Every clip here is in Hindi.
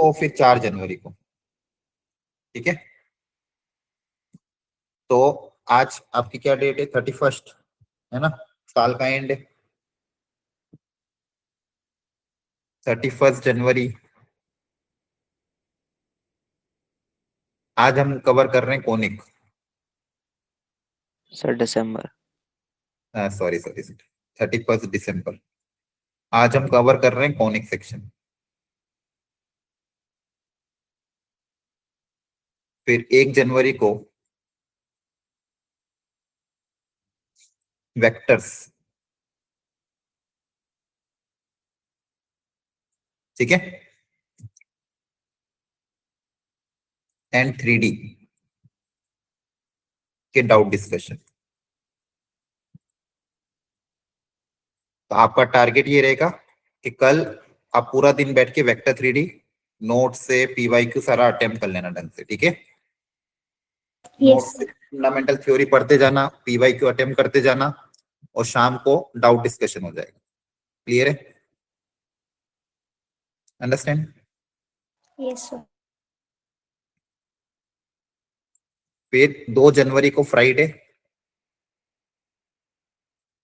को, फिर 4 जनवरी को। ठीक है, तो आज आपकी क्या डेट है? 31, है ना, साल का एंड है 31 जनवरी। आज हम कवर कर रहे हैं कोनिक, सर दिसंबर। सॉरी सॉरी, 31 दिसंबर। आज हम कवर कर रहे हैं कॉनिक सेक्शन। फिर 1 जनवरी को वेक्टर्स। ठीक है, एंड 3D के डाउट डिस्कशन। तो आपका टारगेट ये रहेगा कि कल आप पूरा दिन बैठ के वेक्टर 3D नोट से PYQ सारा अटेम्प्ट कर लेना ढंग से। ठीक है, नोट से फंडामेंटल थ्योरी पढ़ते जाना, PYQ अटेम्प्ट करते जाना, और शाम को डाउट डिस्कशन हो जाएगा। क्लियर है? अंडरस्टैंड? Yes sir. फिर 2 जनवरी को फ्राइडे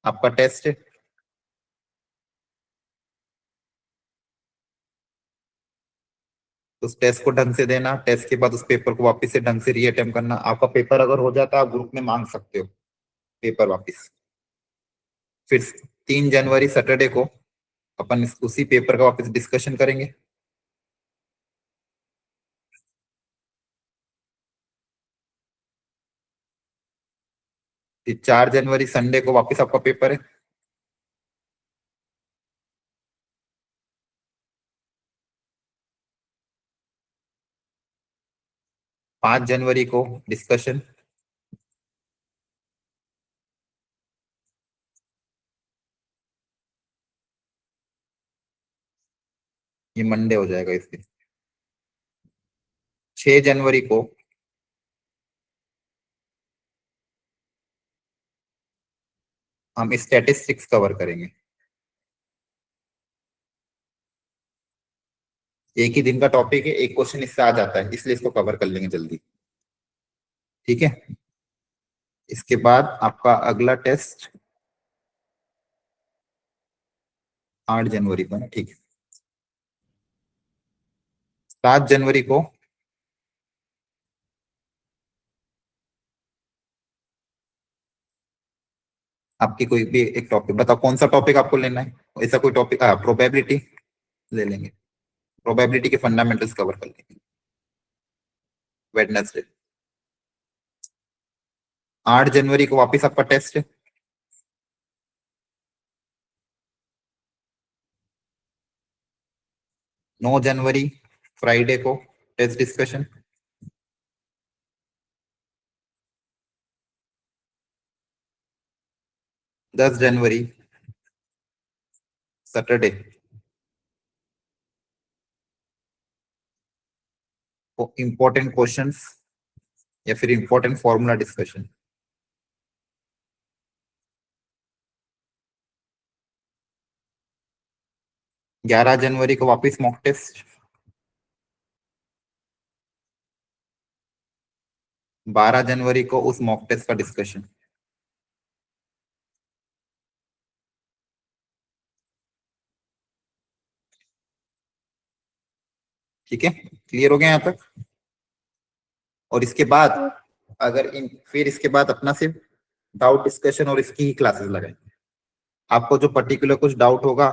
आपका टेस्ट है। उस टेस्ट को ढंग से देना, टेस्ट के बाद उस पेपर को वापस से ढंग से रीअटेम्प्ट करना। आपका पेपर अगर हो जाता है, आप ग्रुप में मांग सकते हो पेपर वापस। फिर 3 जनवरी सैटरडे को अपन उसी पेपर का वापस डिस्कशन करेंगे। फिर 4 जनवरी संडे को वापस आपका पेपर है। पांच जनवरी को डिस्कशन। ये मंडे हो जाएगा इस दिन। 6 जनवरी को हम स्टैटिस्टिक्स कवर करेंगे। एक ही दिन का टॉपिक है, एक क्वेश्चन इससे आ जाता है, इसलिए इसको कवर कर लेंगे जल्दी। ठीक है, इसके बाद आपका अगला टेस्ट 8 जनवरी को है। ठीक है, 7 जनवरी को आपकी कोई भी एक टॉपिक बताओ, कौन सा टॉपिक आपको लेना है? ऐसा कोई टॉपिक? प्रोबेबिलिटी ले लेंगे, प्रोबेबिलिटी के फंडामेंटल्स कवर कर लेंगे वेडनेसडे। 8 जनवरी को वापस आपका टेस्ट है। 9 जनवरी फ्राइडे को टेस्ट डिस्कशन। 10 जनवरी सैटरडे को इंपॉर्टेंट क्वेश्चंस या फिर इंपॉर्टेंट फॉर्मूला डिस्कशन। 11 जनवरी को वापस मॉक टेस्ट। 12 जनवरी को उस मॉक टेस्ट का डिस्कशन। ठीक है, क्लियर हो गया यहाँ तक? और इसके बाद फिर इसके बाद अपना सिर्फ डाउट डिस्कशन और इसकी ही क्लासेस लगाएंगे। आपको जो पर्टिकुलर कुछ डाउट होगा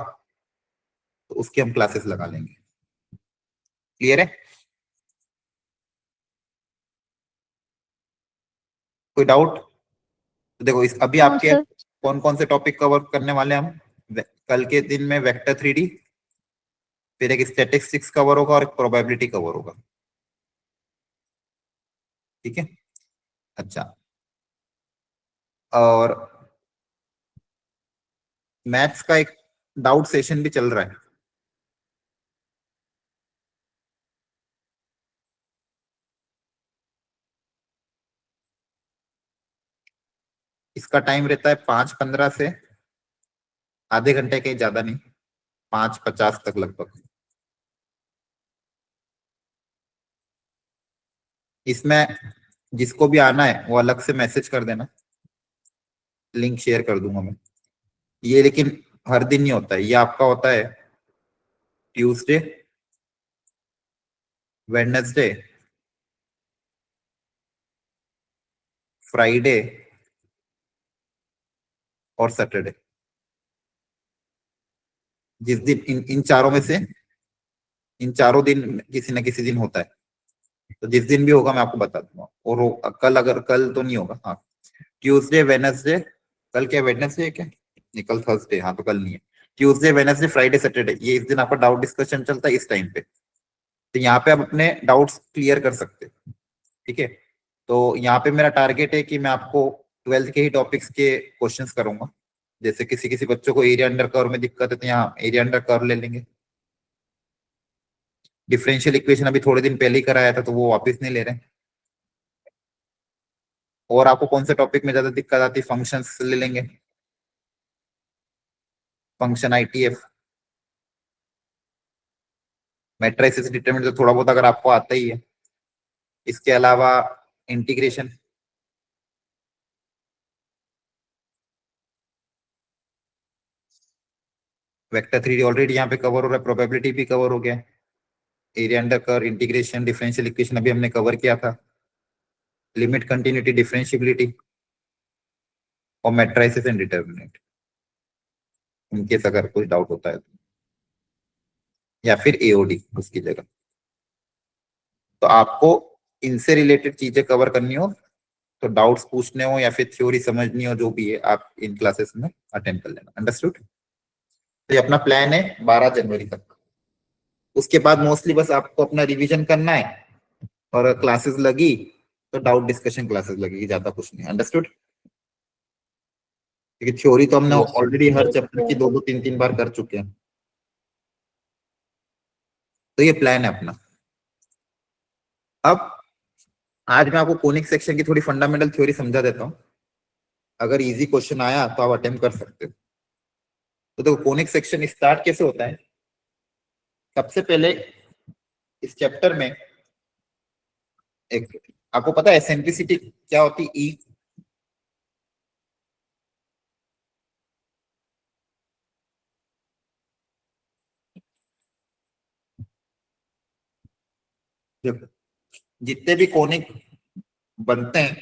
तो उसकी हम क्लासेस लगा लेंगे। क्लियर है? कोई डाउट? तो देखो अभी आपके कौन कौन से टॉपिक कवर करने वाले हैं हम? कल के दिन में वेक्टर 3D, फिर एक स्टैटिस्टिक्स कवर होगा और एक प्रोबेबिलिटी कवर होगा। ठीक है, अच्छा, और मैथ्स का एक डाउट सेशन भी चल रहा है। इसका टाइम रहता है 5:15 से आधे घंटे के, ज्यादा नहीं, 5:50 तक लगभग। इसमें जिसको भी आना है वो अलग से मैसेज कर देना, लिंक शेयर कर दूंगा मैं। ये लेकिन हर दिन नहीं होता है, ये आपका होता है ट्यूसडे, वेडनेसडे, फ्राइडे और सैटरडे। जिस दिन इन चारों में से इन चारों दिन किसी न किसी दिन होता है, तो जिस दिन भी होगा मैं आपको बता दूंगा। और कल, अगर कल तो नहीं होगा, हाँ ट्यूसडे वेडनेसडे, कल क्या वेडनेसडे है क्या, नहीं कल थर्सडे, हाँ तो कल नहीं है। ट्यूसडे वेडनेसडे फ्राइडे सैटरडे, ये इस दिन आपका डाउट डिस्कशन चलता है इस टाइम पे, तो यहाँ पे आप अपने डाउट्स क्लियर कर सकते हैं, ठीक है। तो यहाँ पे मेरा टारगेट है कि मैं आपको 12th के ही टॉपिक्स के क्वेश्चंस करूंगा। जैसे किसी किसी बच्चों को एरिया अंडर कर्व में दिक्कत है तो यहाँ एरिया अंडर कर्व ले लेंगे। डिफरेंशियल इक्वेशन अभी थोड़े दिन पहले ही कराया था तो वो वापस नहीं ले रहे हैं। और आपको कौन से टॉपिक में ज्यादा दिक्कत आती है, फंक्शंस ले लेंगे, फंक्शन आईटीएफ, मैट्रिसेस डिटरमिनेंट तो थोड़ा बहुत अगर आपको आता ही है। इसके अलावा इंटीग्रेशन, वेक्टर थ्री ऑलरेडी यहाँ पे कवर हो रहा है, प्रोबेबिलिटी भी कवर हो गया है, area under curve, integration, differential equation अभी हमने कवर किया था, लिमिट, कंटिन्यूटी, डिफरेंशियबिलिटी और मैट्रिसेस एंड डिटरमिनेंट। इनके अगर कोई डाउट होता है तो, या फिर एओडी उसकी जगह, तो आपको इनसे रिलेटेड चीजें कवर करनी हो तो डाउट्स पूछने हो या फिर थ्योरी समझनी हो, जो भी है आप इन क्लासेस में अटेंड कर लेना। अंडरस्टूड। तो ये अपना प्लान है 12 जनवरी तक। उसके बाद मोस्टली बस आपको अपना रिवीजन करना है, और क्लासेस लगी तो डाउट डिस्कशन क्लासेस लगेगी, ज्यादा कुछ नहीं। अंडरस्टूड। क्योंकि थ्योरी तो हमने Yes, sir. ऑलरेडी हर Yes, चैप्टर की sir. 2-2 3-3 बार कर चुके हैं। तो ये प्लान है अपना। अब आज मैं आपको कोनिक सेक्शन की थोड़ी फंडामेंटल थ्योरी समझा देता हूँ, अगर इजी क्वेश्चन आया तो आप अटेम्प्ट कर सकते हो। तो देखो कोनिक सेक्शन स्टार्ट कैसे होता है। सबसे पहले इस चैप्टर में एक, आपको पता है एसेंट्रिसिटी क्या होती है, ई। देखो जितने भी कोनिक बनते हैं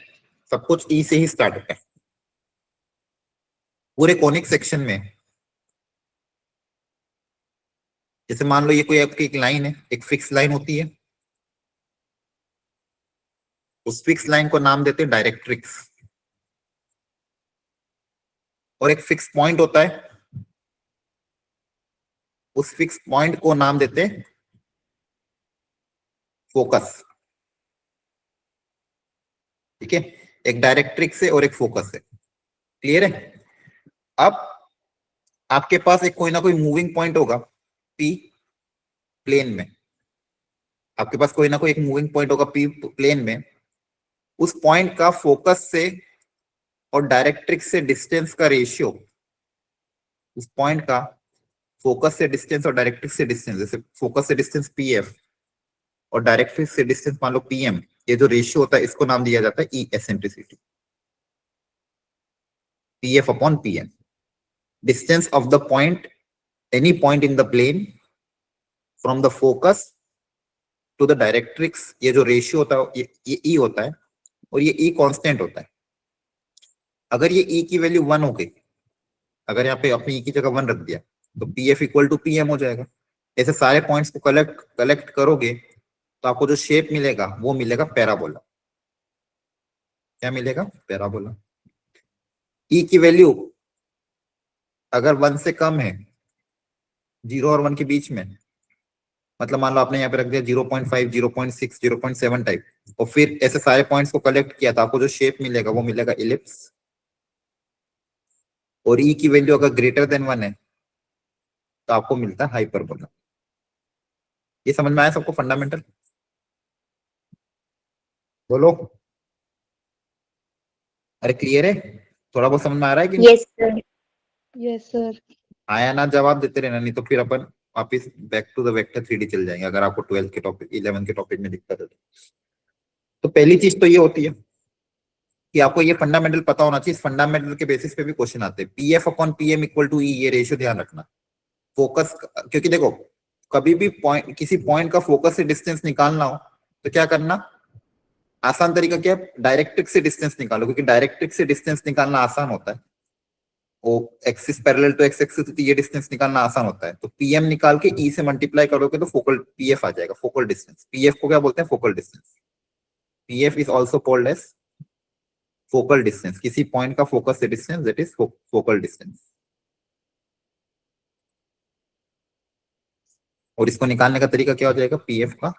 सब कुछ ई से ही स्टार्ट होता है। पूरे कोनिक सेक्शन में जैसे मान लो ये कोई आपकी एक लाइन है, एक फिक्स लाइन होती है, उस फिक्स लाइन को नाम देते हैं डायरेक्ट्रिक्स। और एक फिक्स पॉइंट होता है, उस फिक्स पॉइंट को नाम देते हैं फोकस। ठीक है, एक डायरेक्ट्रिक्स है और एक फोकस है। क्लियर है। अब आपके पास एक कोई ना कोई मूविंग पॉइंट होगा पी प्लेन में, आपके पास कोई ना कोई एक मूविंग पॉइंट होगा पी प्लेन में। उस पॉइंट का फोकस से और डायरेक्ट्रिक्स से डिस्टेंस का रेशियो, उस पॉइंट का फोकस से डिस्टेंस और डायरेक्ट्रिक्स से डिस्टेंस, जैसे फोकस से डिस्टेंस पी एफ और डायरेक्ट्रिक्स से डिस्टेंस मान लो पीएम, ये जो रेशियो होता है इसको नाम दिया जाता है E eccentricity, P F upon PM. Distance of the point, any point in the plane from the focus to the directrix, ये जो रेशियो होता है ये ई होता है, और ये ई कांस्टेंट होता है। अगर ये ई की वैल्यू 1 हो गई, अगर यहाँ पे अपनी ई की जगह 1 रख दिया तो P F equal to P M हो जाएगा। ऐसे सारे पॉइंट्स को कलेक्ट करोगे तो आपको जो शेप मिलेगा वो मिलेगा पैराबोला। क्या मिलेगा? पैराबोला। ई की वैल्यू अगर 1 से कम है, 0 और 1 के बीच में, मतलब मान लो आपने यहाँ पे रख दिया 0.5, 0.6, 0.7 टाइप, और फिर ऐसे सारे पॉइंट्स को कलेक्ट किया तो आपको जो शेप मिलेगा वो मिलेगा इलिप्स। और ई की वैल्यू अगर ग्रेटर देन 1 है तो आपको मिलता है हाइपरबोला। ये समझ में आया सबको फंडामेंटल? बोलो। अरे क्लियर है? थोड़ा बहुत समझ में आ रहा है कि नहीं? Yes, sir. Yes, sir. आया ना जवाब देते रहना, नहीं तो फिर अपन वापिस back to the vector 3D चल जाएंगे, अगर आपको 12th के टॉपिक 11th के टॉपिक में दिक्कत है तो। तो पहली चीज तो ये होती है कि आपको ये फंडामेंटल पता होना चाहिए। इस फंडामेंटल के बेसिस पे भी क्वेश्चन आते हैं। PF upon PM equal to E, ये रेशियो ध्यान रखना। फोकस, क्योंकि देखो कभी भी पॉइंट, किसी पॉइंट का फोकस से डिस्टेंस निकालना हो तो क्या करना, आसान तरीका क्या है, डायरेक्ट्रिक्स से डिस्टेंस निकालो, क्योंकि डायरेक्ट्रिक्स से डिस्टेंस निकालना आसान होता है। वो axis parallel to X axis होती है, ये डिस्टेंस निकालना आसान होता है। तो पीएम निकाल के ई से मल्टीप्लाई करोगे तो फोकल पीएफ आ जाएगा, फोकल डिस्टेंस। पीएफ को क्या बोलते हैं, focal distance. PF is also called as focal distance. किसी पॉइंट का फोकस से distance, that is focal distance. और इसको निकालने का तरीका क्या हो जाएगा, पीएफ का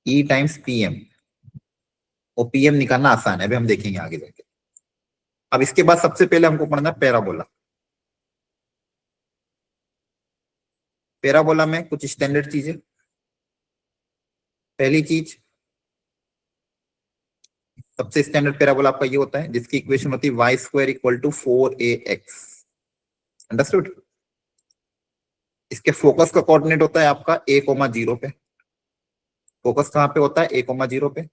ई टाइम्स पीएम। और पीएम निकालना आसान है, अभी हम देखेंगे आगे जाके। अब इसके बाद सबसे पहले हमको पढ़ना है पैराबोला। पैराबोला में कुछ स्टैंडर्ड चीजें। पहली चीज, सबसे स्टैंडर्ड पैराबोला आपका ये होता है जिसकी इक्वेशन होती है Y square equal to 4ax। Understood. इसके फोकस का कोऑर्डिनेट होता है आपका a,0 पे। फोकस कहाँ पे होता है, a,0 पे।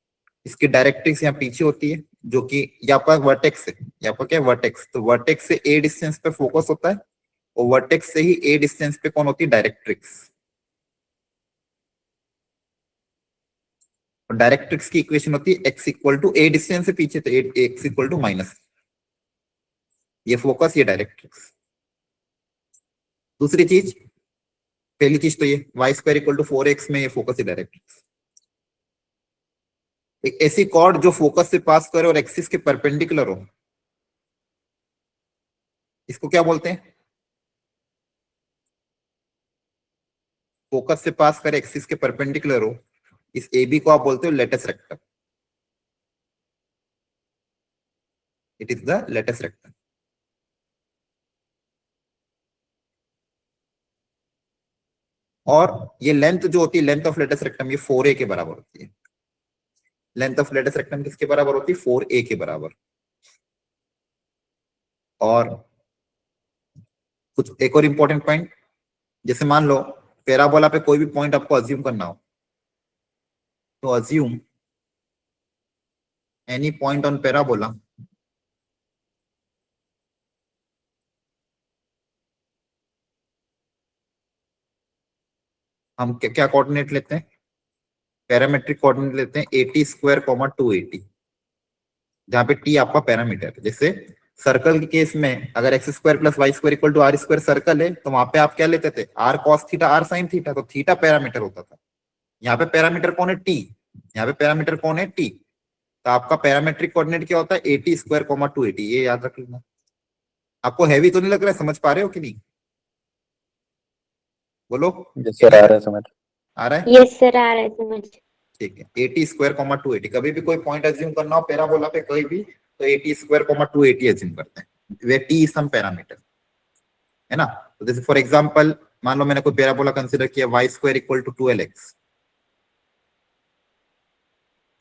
इसकी डायरेक्ट्रिक्स यहाँ पीछे होती है, जो कि ये आपका वर्टेक्स है। ये आपका क्या है, वर्टेक्स। तो वर्टेक्स से a डिस्टेंस पे फोकस होता है, और वर्टेक्स से ही a डिस्टेंस पे कौन होती है, डायरेक्ट्रिक्स। और डायरेक्ट्रिक्स की इक्वेशन होती है x equal to a distance से पीछे, तो x इक्वल टू माइनस। ये फोकस, ये डायरेक्ट्रिक्स। दूसरी चीज, पहली चीज तो ये Y square equal to 4x में ये फोकस, ये डायरेक्ट्रिक्स। एक ऐसी कॉर्ड जो फोकस से पास करे और एक्सिस के परपेंडिकुलर हो, इसको क्या बोलते हैं, फोकस से पास करे, एक्सिस के परपेंडिकुलर हो, इस ए बी को आप बोलते हो latus rectum. It is the latus rectum. और ये लेंथ जो होती है, लेंथ ऑफ लेटस रेक्टम, ये 4a के बराबर होती है। लेंथ ऑफ लेटस रेक्टम किसके बराबर होती है, 4a के बराबर। और कुछ एक और इंपॉर्टेंट पॉइंट, जैसे मान लो पैराबोला पे कोई भी पॉइंट आपको अज्यूम करना हो, तो assume any point on parabola हम क्या क्या कोऑर्डिनेट लेते हैं, पैरामेट्रिक कोऑर्डिनेट लेते हैं 80 स्क्वायर कॉमा 280, जहां पे टी आपका पैरामीटर है। जैसे सर्कल के केस में अगर x square plus y square equal to r square circle है, तो वहां पे आप क्या लेते थे, r cos theta r sine theta, तो थीटा पैरामीटर होता था। यहाँ पे पैरामीटर कौन है, टी। यहाँ पे पैरामीटर कौन है, टी। तो आपका पैरामेट्रिक कोऑर्डिनेट क्या होता है, 80 स्क्वायर कॉमा 280, ये याद रख लेना। आपको हैवी तो नहीं लग रहा है, समझ पा रहे हो कि नहीं, बोलो। यस सर, आ रहा है समझ। आ रहा है, यस सर, आ रहा है समझ। ठीक है। 80 स्क्वायर कॉमा 280, कभी भी कोई पॉइंट अज्यूम करना हो पैराबोला पे कोई भी, तो 80 स्क्वायर कॉमा 280 अज्यूम करते हैं, वे टी इज सम पैरामीटर, है ना। तो जैसे फॉर एग्जांपल मान लो मैंने कोई पैराबोला कंसीडर किया y square equal to 12x।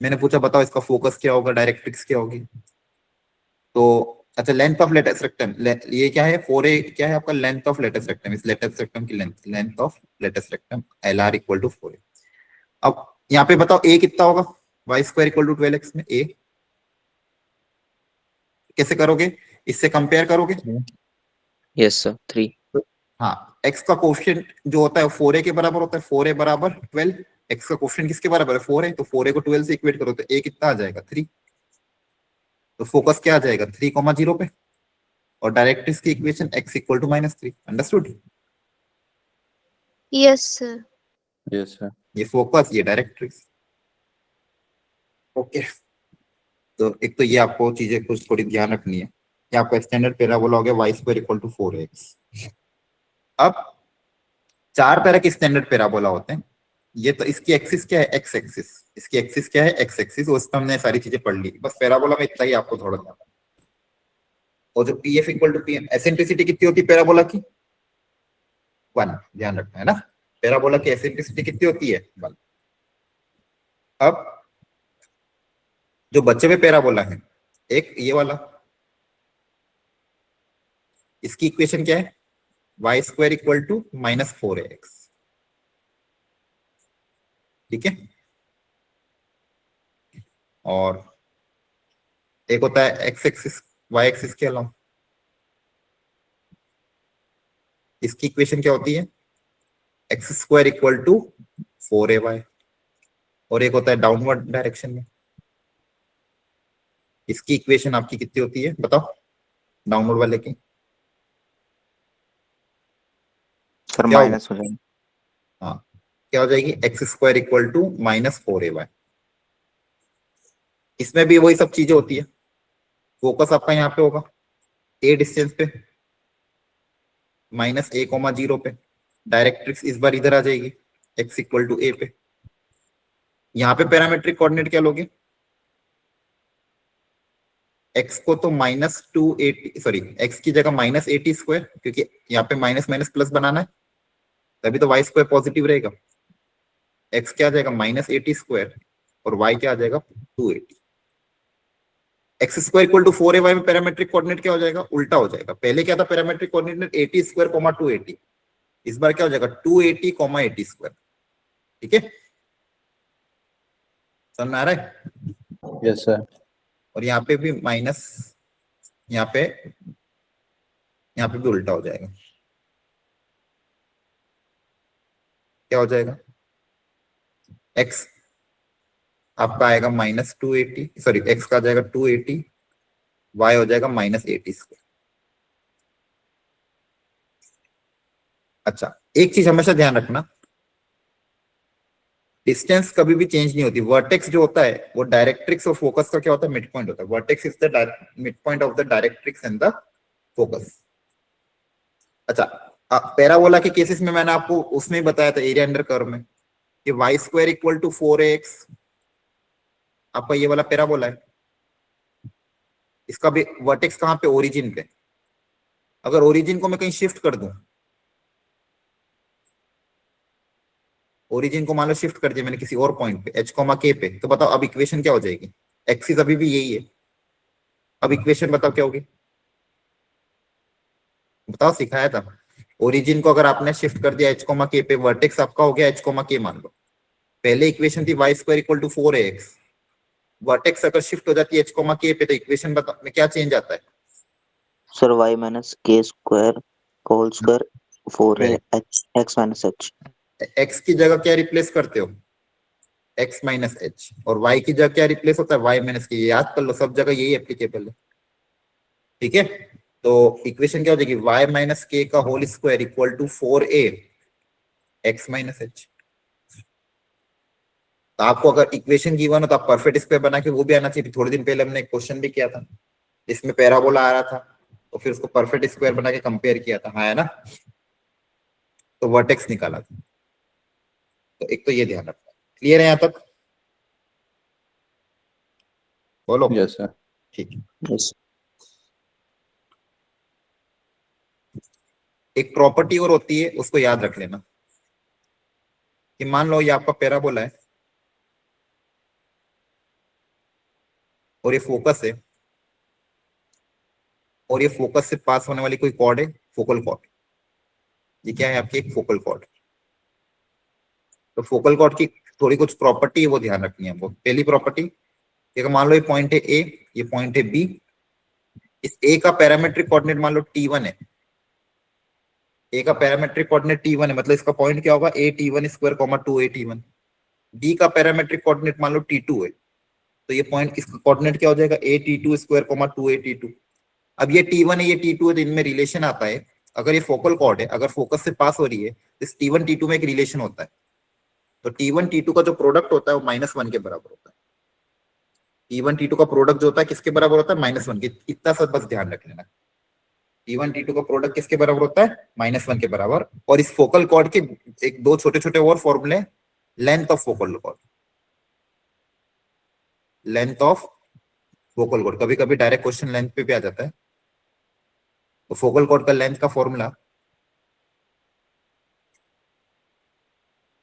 मैंने पूछा बताओ इसका फोकस क्या होगा, डायरेक्ट्रिक्स क्या होगी। तो अच्छा, लेंथ ऑफ लेटस रेक्टम, ये क्या है, 4a क्या है आपका, लेंथ ऑफ लेटस रेक्टम। इस लेटस रेक्टम की length, length of latus rectum LR equal to 4a। अब यहाँ पे बताओ a कितना होगा, Y square equal to 12x में a कैसे करोगे, इससे कंपेयर करोगे। Yes sir, 3। हाँ, x का कोफिशिएंट जो होता है 4a के बराबर होता है, 4a बराबर 12। x का कोफिशिएंट किसके बराबर है, 4a, तो 4a को 12 से इक्वेट करो तो a कितना आ जाएगा, 3। तो फोकस क्या आ जाएगा, 3,0 पे। और डायरेक्ट्रिक्स की equation x equal to -3। Understood. Yes sir. Yes sir. ये फोकस, ये डायरेक्ट्रिक्स। ओके। तो एक तो ये आपको चीजें कुछ थोड़ी ध्यान रखनी है। ये आपका स्टैंडर्ड पैराबोला हो गया Y square equal to 4x। अब 4 तरह के स्टैंडर्ड पैराबोला होते हैं। ये तो इसकी एक्सिस क्या है, एक्स एक्सिस। इसकी एक्सिस क्या है, एक्स एक्सिस। उस पर हमने सारी चीजें पढ़ ली, बस पैराबोला में इतना ही आपको थोड़ा ध्यान। और जो p F equal to P m, eccentricity कितनी होती है पैराबोला की, 1, ध्यान रखना है ना। पैराबोला की एसेंट्रिसिटी कितनी होती है, 1। अब जो बचे हुए पैराबोला है, एक ये वाला, इसकी इक्वेशन क्या है, Y square equal to -4ax। ठीक है। और एक होता है एक्स एक्सिस वाई एक्सिस के अलावा। इसकी इक्वेशन क्या होती है? X square equal to 4ay। और एक होता है डाउनवर्ड डायरेक्शन में। इसकी इक्वेशन आपकी कितनी होती है बताओ, डाउनवर्ड वाले की? सर क्या होगा? माइनस हो जाएगा। हाँ, क्या हो जाएगी? X square equal to -4ay। इसमें भी वही सब चीजें होती है। फोकस आपका यहाँ पे होगा ए डिस्टेंस पे, -a,0 पे। डायरेक्ट्रिक्स इस बार इधर आ जाएगी, x इक्वल टू a पे। यहाँ पे पैरामेट्रिक कोऑर्डिनेट क्या लोगे? x को तो -280, सॉरी x की जगह -80², क्योंकि यहाँ पे माइनस माइनस प्लस बनाना है, तभी तो y² पॉजिटिव रहेगा। x क्या आ जाएगा? -80² और y क्या आ जाएगा? 280। X square equal to 4ay में पैरामेट्रिक कोऑर्डिनेट क्या हो जाएगा? उल्टा हो जाएगा। पहले क्या था पैरामेट्रिक कोऑर्डिनेट? 80², 280। इस बार क्या हो जाएगा? 280, 80²। ठीक है, समझ में आ रहा है? Yes sir. और यहाँ पे भी माइनस, यहाँ पे भी उल्टा हो जाएगा। क्या हो जाएगा? x आपका आएगा -280, सॉरी x का आ जाएगा 280, y हो जाएगा -80²। अच्छा, एक चीज हमेशा ध्यान रखना, डिस्टेंस कभी भी चेंज नहीं होती। वर्टेक्स जो होता है वो डायरेक्ट्रिक्स और फोकस का क्या होता है? मिड पॉइंट होता है। Vertex is the mid point of the directrix and the focus. अच्छा, पैराबोला के केसेस में मैंने आपको उसमें बताया था एरिया अंडर कर्व में कि y² इक्वल टू 4ax आपका ये वाला पैराबोला है। इसका भी वर्टेक्स कहाँ पे? ओरिजिन पे। अगर ओरिजिन को मैं कहीं शिफ्ट कर दूं, ओरिजिन को मान लो शिफ्ट कर दिया मैंने किसी और पॉइंट पे h, k पे, तो बताओ अब इक्वेशन क्या हो जाएगी? एक्सिस अभी भी यही है। अब इक्वेशन बताओ क्या होगी? बताओ, सिखाया था। ओरिजिन को अगर आपने शिफ्ट कर दिया h, k पे, वर्टेक्स आपका हो गया h, k मान लो। पहले इक्वेशन थी y² equal to 4ax। Vertex अगर शिफ्ट हो जाती है h, k पे, तो इक्वेशन बताओ में क्या चेंज आता है? सर y माइनस के स्क्वायर होल स्क्वायर 4 है x माइनस h। x की जगह क्या रिप्लेस करते हो? x minus H. और y की जगह क्या रिप्लेस होता है? y माइनस के। याद कर लो, सब जगह यही एप्लीकेबल है। ठीक है, तो इक्वेशन क्या हो जाएगी? y माइनस के का whole square equal to 4a x minus h. तो आपको अगर इक्वेशन गिवन हो तो आप परफेक्ट स्क्वायर बना के, वो भी आना चाहिए। थोड़े दिन पहले हमने एक क्वेश्चन भी किया था जिसमें पैराबोला आ रहा था, तो फिर उसको परफेक्ट स्क्वायर बना के कंपेयर किया था, हाँ है ना? तो वर्टेक्स निकाला था। तो एक तो ये ध्यान रखना। क्लियर है यहाँ तक? बोलो। Yes sir. ठीक है। यस। एक प्रॉपर्टी और होती है, उसको याद रख लेना कि मान लो ये आपका पैराबोला है और ये फोकस है, और ये फोकस से पास होने वाली कोई कॉर्ड है, फोकल कॉर्ड। ये क्या है? आपकी एक फोकल कॉर्ड। तो फोकल कॉर्ड की थोड़ी कुछ प्रॉपर्टी है, वो ध्यान रखनी है हमको। पहली प्रॉपर्टी, मान लो ये पॉइंट है ए, ये पॉइंट है बी। इस ए का पैरामेट्रिक कोऑर्डिनेट मान लो T1 है। ए का पैरामेट्रिक कोऑर्डिनेट T1 है, मतलब इसका पॉइंट क्या होगा? a_T1², 2a_T1। बी का पैरामेट्रिक कोऑर्डिनेट मान लो T2 है, तो ये पॉइंट इसका कोऑर्डिनेट क्या हो जाएगा? a_T2², 2a_T2। अब ये T1 है, ये T2 है, तो इनमें रिलेशन आता है। अगर ये फोकल कॉर्ड है, अगर फोकस से पास हो रही है, तो इस T1 T2 में एक रिलेशन होता है। तो T1 T2 का जो प्रोडक्ट होता है वो -1 के बराबर होता है। T1 T2 का प्रोडक्ट जो होता है किसके बराबर होता है? -1 के। इतना सब बस ध्यान रख लेना। T1 T2 का प्रोडक्ट किसके बराबर होता है? -1 के बराबर। और इस फोकल कॉर्ड के एक दो छोटे छोटे और फॉर्मूले, length of focal cord, length of focal cord. कभी कभी डायरेक्ट क्वेश्चन लेंथ पे भी आ जाता है। तो फोकल कॉर्ड का लेंथ का फॉर्मूला,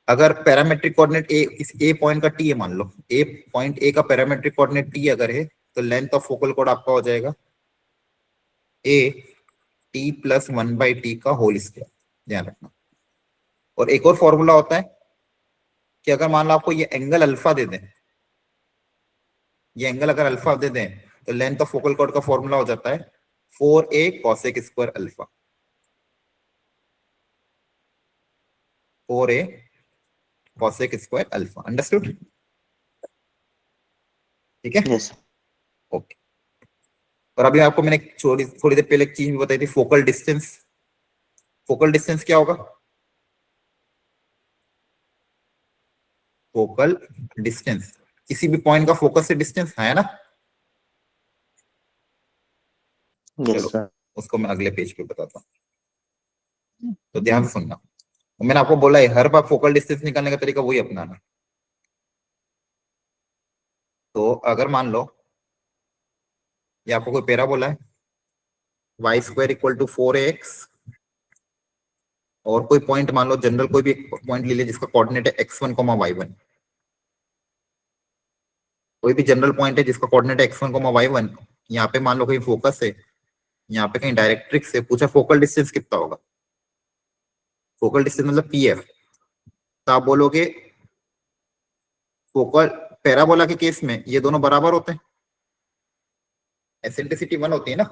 अगर पैरामेट्रिक कोऑर्डिनेट ए, इस ए पॉइंट का टी है मान लो, ए पॉइंट ए का पैरामेट्रिक कोऑर्डिनेट टी अगर है, तो लेंथ ऑफ फोकल कॉर्ड आपका हो जाएगा ए टी प्लस 1/t का होल स्क्वायर। ध्यान रखना। और एक और फॉर्मूला होता है कि अगर मान लो आपको ये एंगल अल्फा दे दें, ये एंगल अगर अल्फा दे दें तो लेंथ ऑफ फोकल कॉर्ड का फॉर्मूला हो जाता है 4a cosec square alpha, 4a cosec square alpha. Understood? ठीक है, यस ओके। और अभी आपको मैंने थोड़ी देर पहले एक चीज भी बताई थी, फोकल डिस्टेंस। फोकल डिस्टेंस क्या होगा? फोकल डिस्टेंस किसी भी पॉइंट का फोकस से डिस्टेंस है ना। यस चलो सर उसको मैं अगले पेज पे बताता हूँ, तो ध्यान से सुनना। मैंने आपको बोला है हर बार फोकल डिस्टेंस निकालने का तरीका वही अपनाना। तो अगर मान लो ये आपको कोई पैराबोला है, Y square equal to 4ax, और कोई पॉइंट मान लो, जनरल कोई भी पॉइंट ले लिया जिसका कोऑर्डिनेट है x1, y1। कोई भी जनरल पॉइंट है जिसका कोऑर्डिनेट है x1, y1। यहाँ पे मान लो कहीं फोकस है, यहाँ पे कहीं डायरेक्ट्रिक्स है, पूछा फोकल डिस्टेंस कितना होगा। फोकल डिस्टेंस मतलब पीएफ। तो आप बोलोगे फोकल पैराबोला के केस में ये दोनों बराबर होते हैं, एसेंट्रिसिटी 1 होती है ना।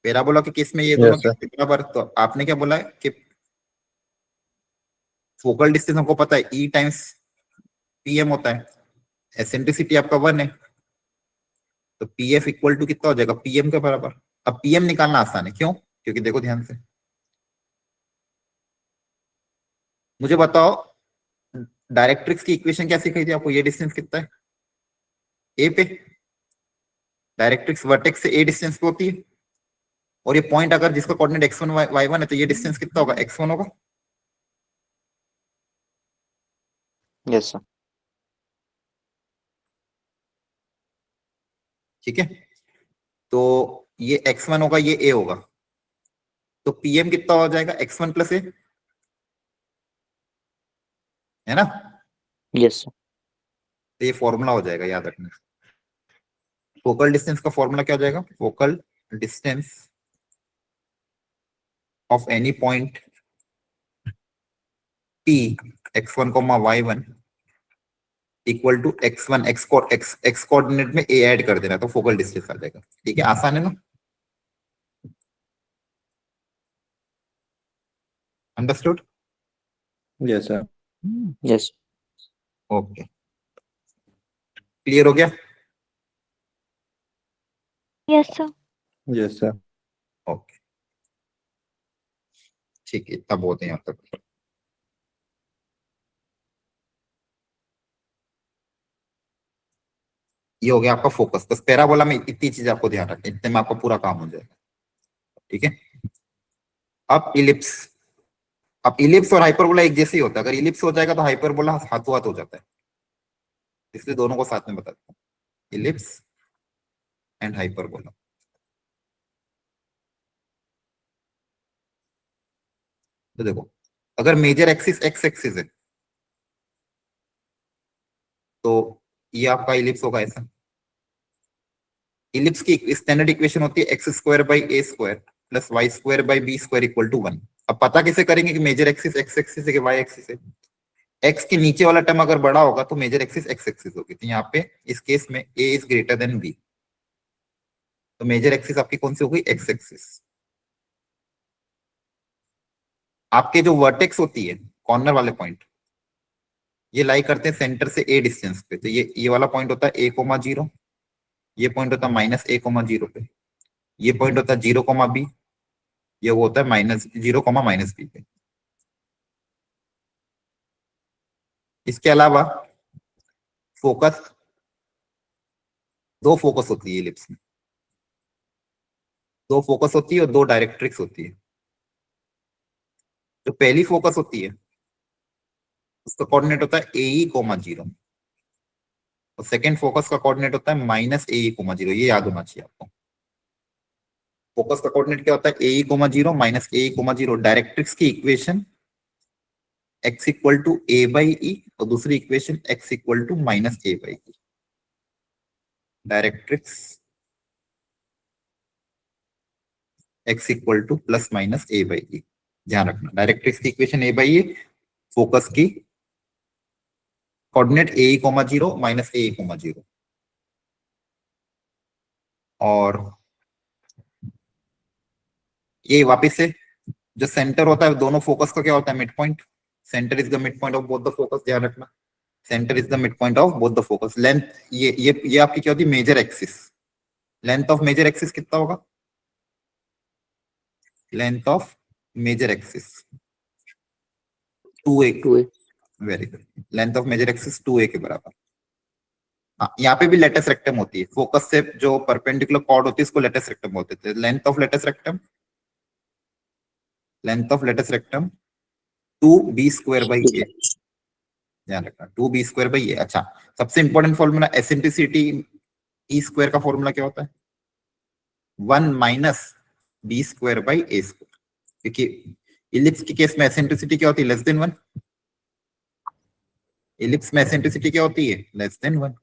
पैराबोला के केस में ये दोनों यस सर। बराबर। तो आपने क्या बोला है कि फोकल डिस्टेंस हमको पता है ई टाइम्स पीएम होता है, एसेंट्रिसिटी आपका 1 है, तो पीएफ इक्वल टू कितना हो जाएगा? पीएम के बराबर। अब पीएम निकालना आसान है, क्यों? क्योंकि देखो ध्यान से, मुझे बताओ डायरेक्ट्रिक्स की इक्वेशन क्या सिखाई थी आपको? ये डिस्टेंस कितना है ए पे? डायरेक्ट्रिक्स वर्टेक्स से ए डिस्टेंस पे होती है, और ये पॉइंट अगर जिसका कोऑर्डिनेट x1 y1 है तो ये डिस्टेंस कितना होगा? x1 होगा। यस सर ठीक है, तो ये x1 होगा, ये a होगा, तो pm कितना हो जाएगा? x1 प्लस a, है ना। यस सर तो ये फॉर्मूला हो जाएगा, याद रखना। फोकल डिस्टेंस का फॉर्मूला क्या हो जाएगा? Focal distance of any point p x1, y1 equal to x1 x coordinate में a ऐड कर देना, तो फोकल डिस्टेंस आ जाएगा। ठीक है, आसान है ना। Understood? Yes sir. Yes okay, clear हो गया? Yes, sir. Yes sir. Okay, ठीक है, इतना बहुत है यहाँ तक। ये हो गया आपका फोकस। बस पैराबोला में इतनी चीज आपको ध्यान रखनी, इतने में आपका पूरा काम हो जाएगा। ठीक है, अब इलिप्स। अब इलिप्स और हाइपरबोला एक जैसे ही होता है। अगर इलिप्स हो जाएगा तो हाइपरबोला हाथों हाथ हो जाता है, इसलिए दोनों को साथ में बताता हूँ, इलिप्स एंड हाइपरबोला। तो देखो, अगर मेजर एक्सिस एक्स एक्सिस है तो ये आपका इलिप्स होगा ऐसा। इलिप्स की स्टैंडर्ड इक्वेशन होती है x square by A square plus y square by b square equal to 1। अब पता कैसे करेंगे कि मेजर एक्सिस एक्स एक्सिस है कि वाई एक्सिस है? एक्स के नीचे वाला टर्म अगर बड़ा होगा तो मेजर एक्सिस एक्स एक्सिस होगी। तो यहाँ पे इस केस में ए इज ग्रेटर देन बी, तो मेजर एक्सिस आपकी कौन सी हो गई? X axis. आपके जो वर्टेक्स होती है, कॉर्नर वाले पॉइंट, ये लाई करते हैं सेंटर से ए डिस्टेंस पे। तो ये वाला पॉइंट होता है ए कोमा जीरो, ये पॉइंट होता है माइनस ए कोमा जीरो पे, ये पॉइंट होता है 0, b, ये वो होता है माइनस 0, माइनस बी पे। इसके अलावा फोकस, दो फोकस होती है इलिप्स में, दो फोकस होती है और दो डायरेक्ट्रिक्स होती है। जो पहली फोकस होती है उसका कोऑर्डिनेट होता है AE, 0, और सेकंड फोकस का कोऑर्डिनेट होता है माइनस AE, 0। ये याद होना चाहिए आपको। फोकस का कोऑर्डिनेट क्या होता है? AE, 0 minus AE, 0। डायरेक्ट्रिक्स की equation x equal to a by E, और दूसरी equation x equal to minus a by E. Directrix x equal to plus minus a by E. ध्यान रखना, डायरेक्ट्रिक्स की equation a by E, focus की coordinate A comma 0 minus A comma 0, और ये वापिस से जो सेंटर होता है दोनों फोकस का क्या होता है, mid point. Centre is the mid point of both the focus, ध्यान रखना, centre is the mid point of both the focus. Length ये आपकी क्या होती है, major axis. Length of major axis कितना होगा, length of major axis 2a। 2a। Very good, length of major axis 2a के बराबर। हाँ, यहाँ पे भी लेटस रेक्टम होती है, फोकस से जो परपेंडिकुलर कॉर्ड होती है उसको लेटस रेक्टम बोलते थे। Length of latus rectum, length of latus rectum 2b² / a, ध्यान रखना 2b² / a। अच्छा, सबसे important formula eccentricity E square का फॉर्मूला क्या होता है, 1 - b² / a², क्योंकि इलिप्स के केस में एसेंट्रिसिटी क्या होती है, <1। इलिप्स में एसेंट्रिसिटी क्या होती है, <1।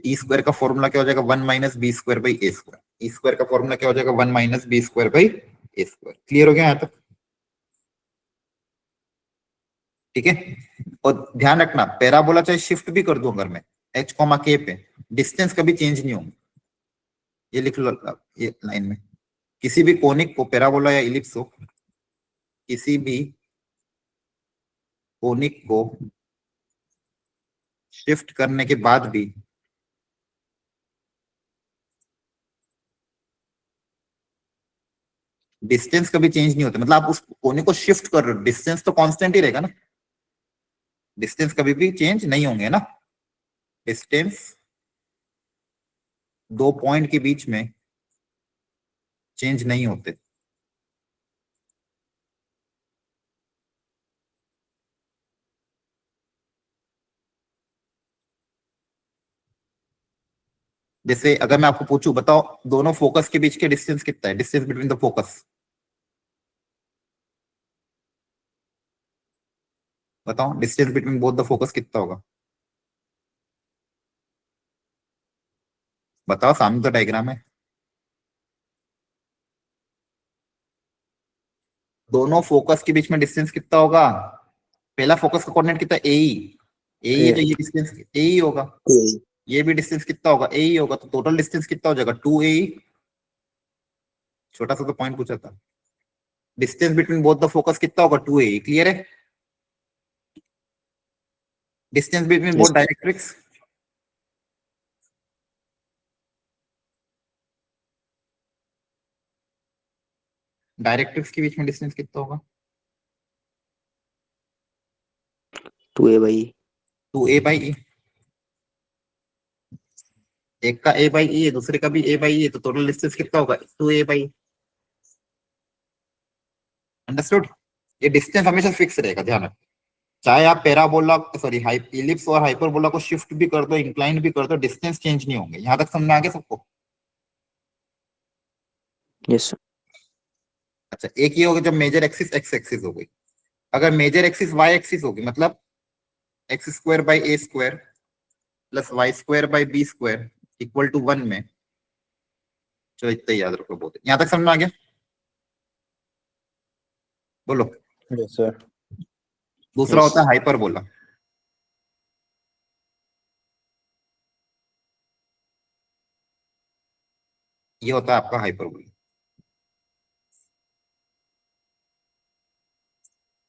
ई स्क्वायर का फॉर्मूला क्या हो जाएगा, 1 - b² / a²। ई स्क्वायर का फॉर्मूला क्या हो जाएगा, 1 - b² / a²। क्लियर हो गया यहाँ तक, ठीक है। और ध्यान रखना, पैराबोला चाहे शिफ्ट भी कर दूं अगर मैं h, k पे, डिस्टेंस कभी चेंज नहीं होंगे। ये लिख लो ये लाइन में, किसी भी कोनिक को, पैराबोला या इलिप्स हो, किसी भी कोनिक को शिफ्ट करने के बाद भी डिस्टेंस कभी चेंज नहीं होता। मतलब आप उस कोने को शिफ्ट कर रहे हो, डिस्टेंस तो कांस्टेंट ही रहेगा ना, डिस्टेंस कभी भी चेंज नहीं होंगे ना। डिस्टेंस दो पॉइंट के बीच में चेंज नहीं होते। जैसे अगर मैं आपको पूछूं, बताओ दोनों फोकस के बीच के डिस्टेंस कितना है, डिस्टेंस बिटवीन द फोकस, बताओ distance between both the focus कितना होगा, बताओ, सामने तो डायग्राम है। दोनों फोकस के बीच में डिस्टेंस कितना होगा, पहला फोकस का कोऑर्डिनेट कितना, ए ही है, तो ये डिस्टेंस ए ही होगा। ये भी डिस्टेंस कितना होगा, ए ही होगा, तो टोटल डिस्टेंस कितना हो जाएगा, 2a। छोटा सा तो पॉइंट पूछा था, distance between both the focus कितना होगा, 2a। क्लियर है, distance between both directrix, directrix के बीच में डिस्टेंस कितना होगा, 2a/e। 2a/e। एक का a/e है, दूसरे का भी a/e है, तो टोटल डिस्टेंस कितना होगा, 2a/e। अंडरस्टूड, ये डिस्टेंस हमेशा फिक्स रहेगा, ध्यान रखना। चाहे आप पैराबोला सॉरी इलिप्स और हाइपरबोला को शिफ्ट भी कर दो, इंक्लाइन भी कर दो, डिस्टेंस चेंज नहीं होंगे। यहां तक समझ में आ गया सबको। Yes sir. अच्छा, एक ये हो गया जब मेजर एक्सिस एक्स एक्सिस हो गई। अगर मेजर एक्सिस वाई एक्सिस होगी, मतलब x² / a² plus y² / b² equal to 1 में, चलो इतना याद रखो, बहुत यहां तक समझ में आ गया, बोलो। Yes, sir. दूसरा Yes. होता है हाइपरबोला। ये होता है आपका हाइपरबोला।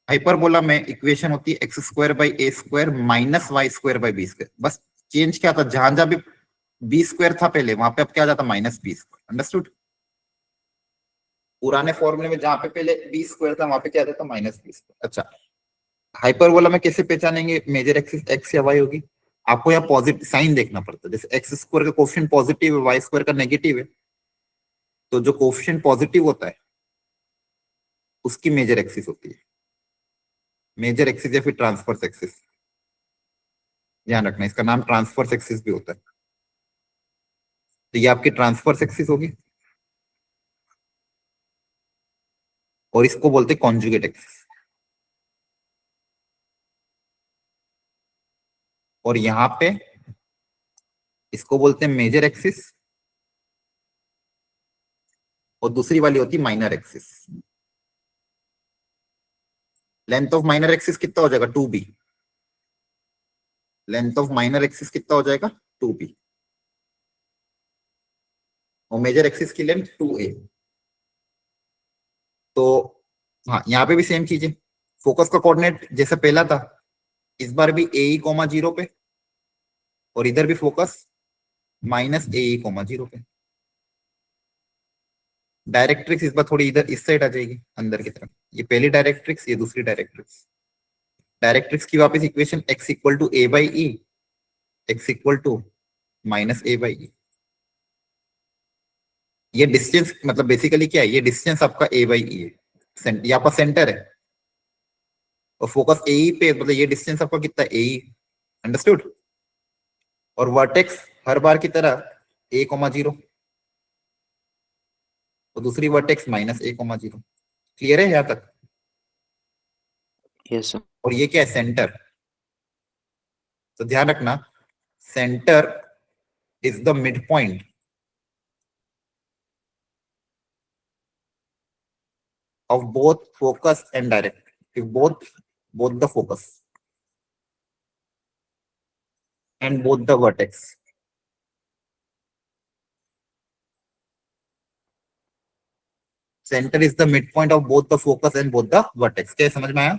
हाइपरबोला में इक्वेशन होती है x² / a² minus y² / b²। बस चेंज क्या था, जहां जहां भी b² था पहले, वहां पे अब क्या जाता, -b²। अंडरस्टूड, पुराने फॉर्मूले में जहां पे पहले b² था, वहां पे क्या जाता, -b²। अच्छा, हाइपरबोला में कैसे पहचानेंगे मेजर एक्सिस एक्स या वाई होगी, आपको यहाँ पॉजिटिव साइन देखना पड़ता है। जैसे x² का कोफिशिएंट पॉजिटिव है, y² का नेगेटिव है, तो जो कोफिशिएंट पॉजिटिव होता है उसकी मेजर एक्सिस होती है, मेजर एक्सिस या फिर ट्रांसफर्स एक्सिस। ध्यान रखना, इसका नाम ट्रांसफर्स एक्सिस भी होता है। तो ये आपकी ट्रांसफर्स एक्सिस होगी, और इसको बोलते हैं कॉन्जुगेट एक्सिस। और यहां पे इसको बोलते हैं मेजर एक्सिस, और दूसरी वाली होती है minor axis. Length of minor axis कितना हो जाएगा, 2b। Length of minor axis कितना हो जाएगा 2b और मेजर एक्सिस की लेंथ 2a। तो हाँ यहाँ पे भी सेम चीज है, फोकस का कोऑर्डिनेट जैसे पहला था, इस बार भी ए कोमा 0 पे और इधर भी फोकस माइनस ए कोमा 0 पे। डायरेक्ट्रिक्स इस बार थोड़ी इधर इस साइड आ जाएगी अंदर की तरफ, ये पहली डायरेक्ट्रिक्स ये दूसरी डायरेक्ट्रिक्स। डायरेक्ट्रिक्स की वापस equation x equal to A by E, X equal to minus A by E. ये डिस्टेंस मतलब बेसिकली क्या है, ये डिस्टेंस आपका ए बाई ई है, यहाँ पर सेंटर है और फोकस ए पे, मतलब ये डिस्टेंस आपका कितना ए, अंडरस्टूड। और वर्टेक्स हर बार की तरह ए कोमा 0 और दूसरी vertex minus A comma 0। Clear है यहाँ तक? Yes sir. और ये क्या है, सेंटर। तो ध्यान रखना, centre is the mid point of both focus and direct, if both the focus and both the vertex। center is the midpoint of both the focus and both the vertex। क्या समझ में आया?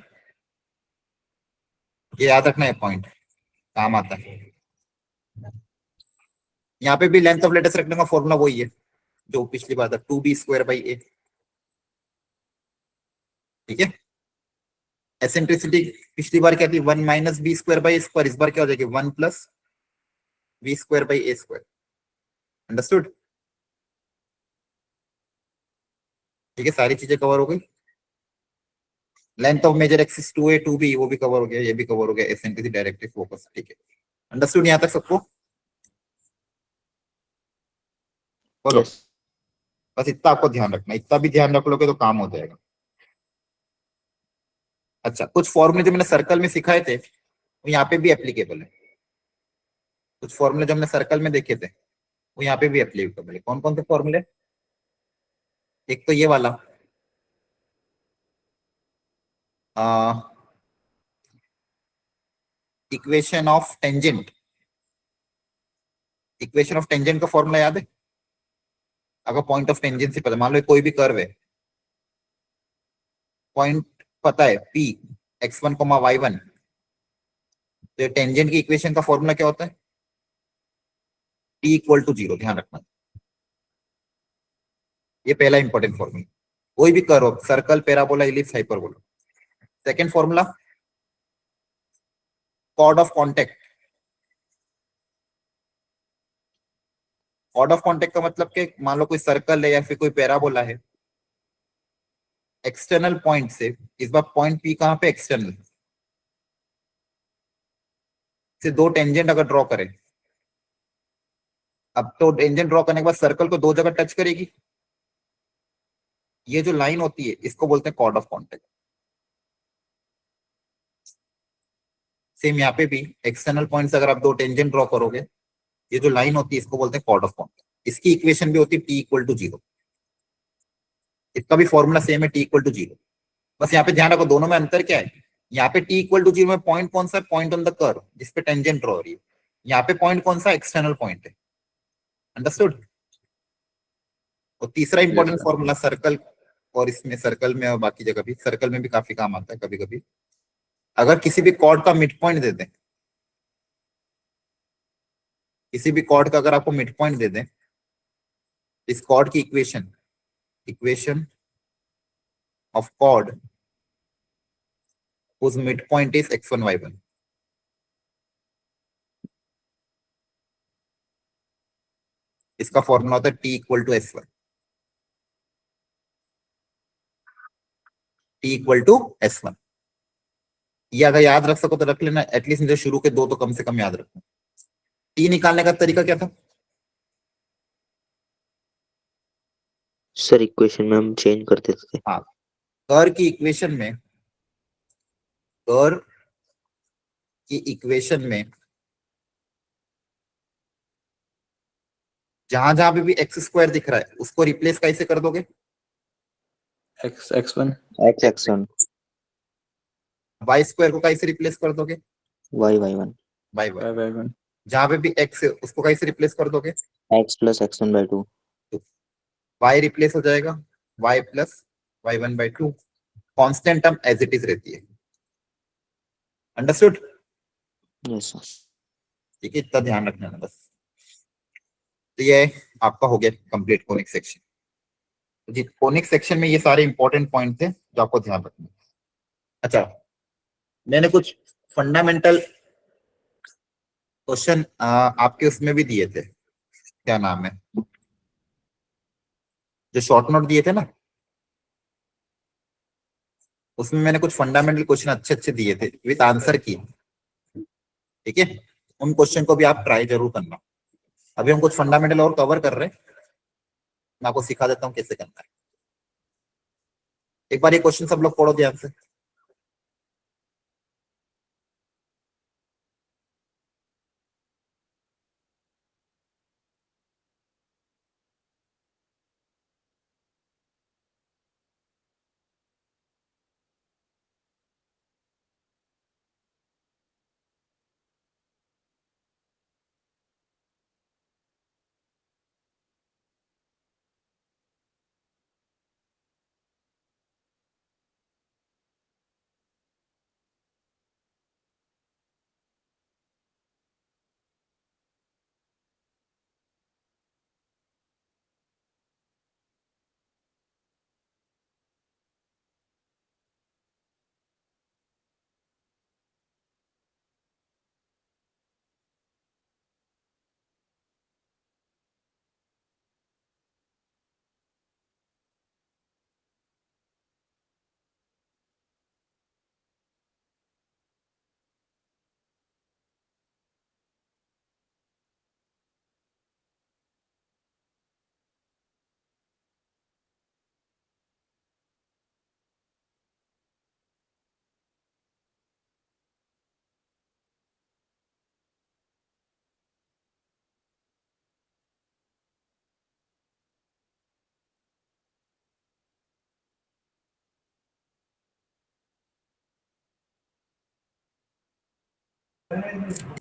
ये याद रखना है, पॉइंट काम आता है। यहाँ पे भी लेंथ ऑफ लेटेस्ट रखने का फॉर्मूला वही है जो पिछली बार था, 2b² बाई a। ठीक है, एसेंट्रिसिटी पिछली बार क्या थी, 1 माइनस b² बाई a², इस बार क्या हो जाएगी 1 plus b² by a²। Understood? ठीक है, सारी चीजें कवर हो गई। Length of major axis 2a 2b वो भी कवर हो गया, ये भी कवर हो गया, एसेंट्रिसिटी डायरेक्ट्रिक्स फोकस। ठीक है, अंडरस्टूड यहाँ तक सबको? बोलो। यस बस इतना आपको ध्यान रखना, इतना भी ध्यान रख लोगे तो काम हो जाएगा। अच्छा, कुछ फॉर्मूले जो मैंने सर्कल में सिखाए थे वो यहाँ पे भी एप्लीकेबल है। कुछ फॉर्मूले जो हमने सर्कल में देखे थे वो यहाँ पे भी एप्लीकेबल है। कौन कौन से फॉर्मूले? एक तो ये वाला, equation of tangent. Equation of tangent का फॉर्मूला याद है? अगर पॉइंट ऑफ टेंजेंसी पता, मान लो कोई भी कर्व है, पॉइंट पता है P x1, y1, तो टेंजेंट की इक्वेशन का फॉर्मूला क्या होता है? T equal to 0। ध्यान रखना, ये पहला इंपॉर्टेंट फॉर्मूला। कोई भी curve, circle, parabola, ellipse, hyperbola. Second formula chord of contact. Chord of contact का मतलब कि मान लो कोई सर्कल है या फिर कोई पैराबोला है, एक्सटर्नल पॉइंट से, इस बार पॉइंट P कहां पे, एक्सटर्नल से दो टेंजेंट अगर ड्रॉ करें, अब तो टेंजेंट ड्रॉ करने के बाद सर्कल को दो जगह टच करेगी, ये जो लाइन होती है इसको बोलते हैं कॉर्ड ऑफ कॉन्टेक्ट। सेम यहाँ पे भी एक्सटर्नल पॉइंट से अगर आप दो टेंजेंट ड्रॉ करोगे, ये जो लाइन होती है इसको बोलते हैं कॉर्ड ऑफ कॉन्टेक्ट। इसकी इक्वेशन भी होती है T इक्वल टू 0। इसका भी फॉर्मूला सेम है, T इक्वल टू 0। बस यहाँ पे ध्यान रखो दोनों में अंतर क्या है। यहाँ पे T इक्वल टू 0 में पॉइंट कौन सा है, पॉइंट ऑन द कर्व जिसपे टेंजेंट ड्रॉ हो रही है। यहाँ पे पॉइंट कौन सा, एक्सटर्नल पॉइंट है। अंडरस्टूड? और तीसरा इंपॉर्टेंट फॉर्मूला सर्कल, और इसमें सर्कल में और बाकी जगह भी, सर्कल में भी काफी काम आता है कभी कभी, अगर किसी भी कॉर्ड का मिड पॉइंट दे दें, किसी भी कॉर्ड का अगर आपको मिड पॉइंट दे दें, इस कॉर्ड की equation of chord whose midpoint is x1 y1, इसका फॉर्मूला होता है T equal to S1। T equal to S1, ये अगर याद रख सको तो रख लेना, एटलीस्ट मुझे शुरू के दो तो कम से कम याद रखना। T निकालने का तरीका क्या था सर? इक्वेशन में हम चेंज कर देते थे। हाँ, कर्व की इक्वेशन में, कर्व की इक्वेशन में जहां जहां पे भी x² दिख रहा है उसको रिप्लेस कैसे कर दोगे, x1 x1 y² को कैसे रिप्लेस कर दोगे, y y1 by one. y by 1. जहां पे भी x है उसको कैसे रिप्लेस कर दोगे? x plus x1 by 2. y replace हो जाएगा y plus y1/2। Constant term as it is रहती है। अंडरस्टूड? Yes, sir. ठीक है, इतना ध्यान रखना है बस। तो ये आपका हो गया कंप्लीट कोनिक सेक्शन। जी, कोनिक सेक्शन में ये सारे इंपॉर्टेंट पॉइंट थे जो आपको ध्यान रखना है। अच्छा, मैंने कुछ फंडामेंटल क्वेश्चन आपके उसमें भी दिए थे, क्या नाम है, जो शॉर्ट नोट दिए थे ना, उसमें मैंने कुछ फंडामेंटल क्वेश्चन अच्छे अच्छे दिए थे विद आंसर की। ठीक है, उन क्वेश्चन को भी आप ट्राई जरूर करना। अभी हम कुछ फंडामेंटल और कवर कर रहे हैं, मैं आपको सिखा देता हूँ कैसे करना है। एक बार ये क्वेश्चन सब लोग पढ़ो ध्यान से।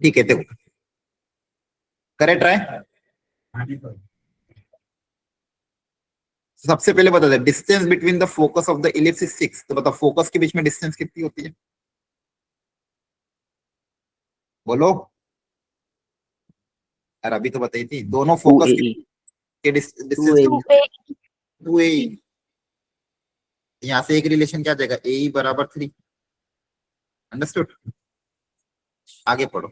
ठीक है, देखो करे ट्राई। सबसे पहले बता दे, distance between the focus of the ellipse is 6। तो बताओ फोकस के बीच में डिस्टेंस कितनी होती है? बोलो। यार अभी तो बताई थी, दोनों फोकस 2 AE. के डिस्टेंस 2 AE. 2A. 2a। यहाँ से एक रिलेशन क्या आ जाएगा, ए बराबर 3। अंडरस्टूड? आगे पढ़ो।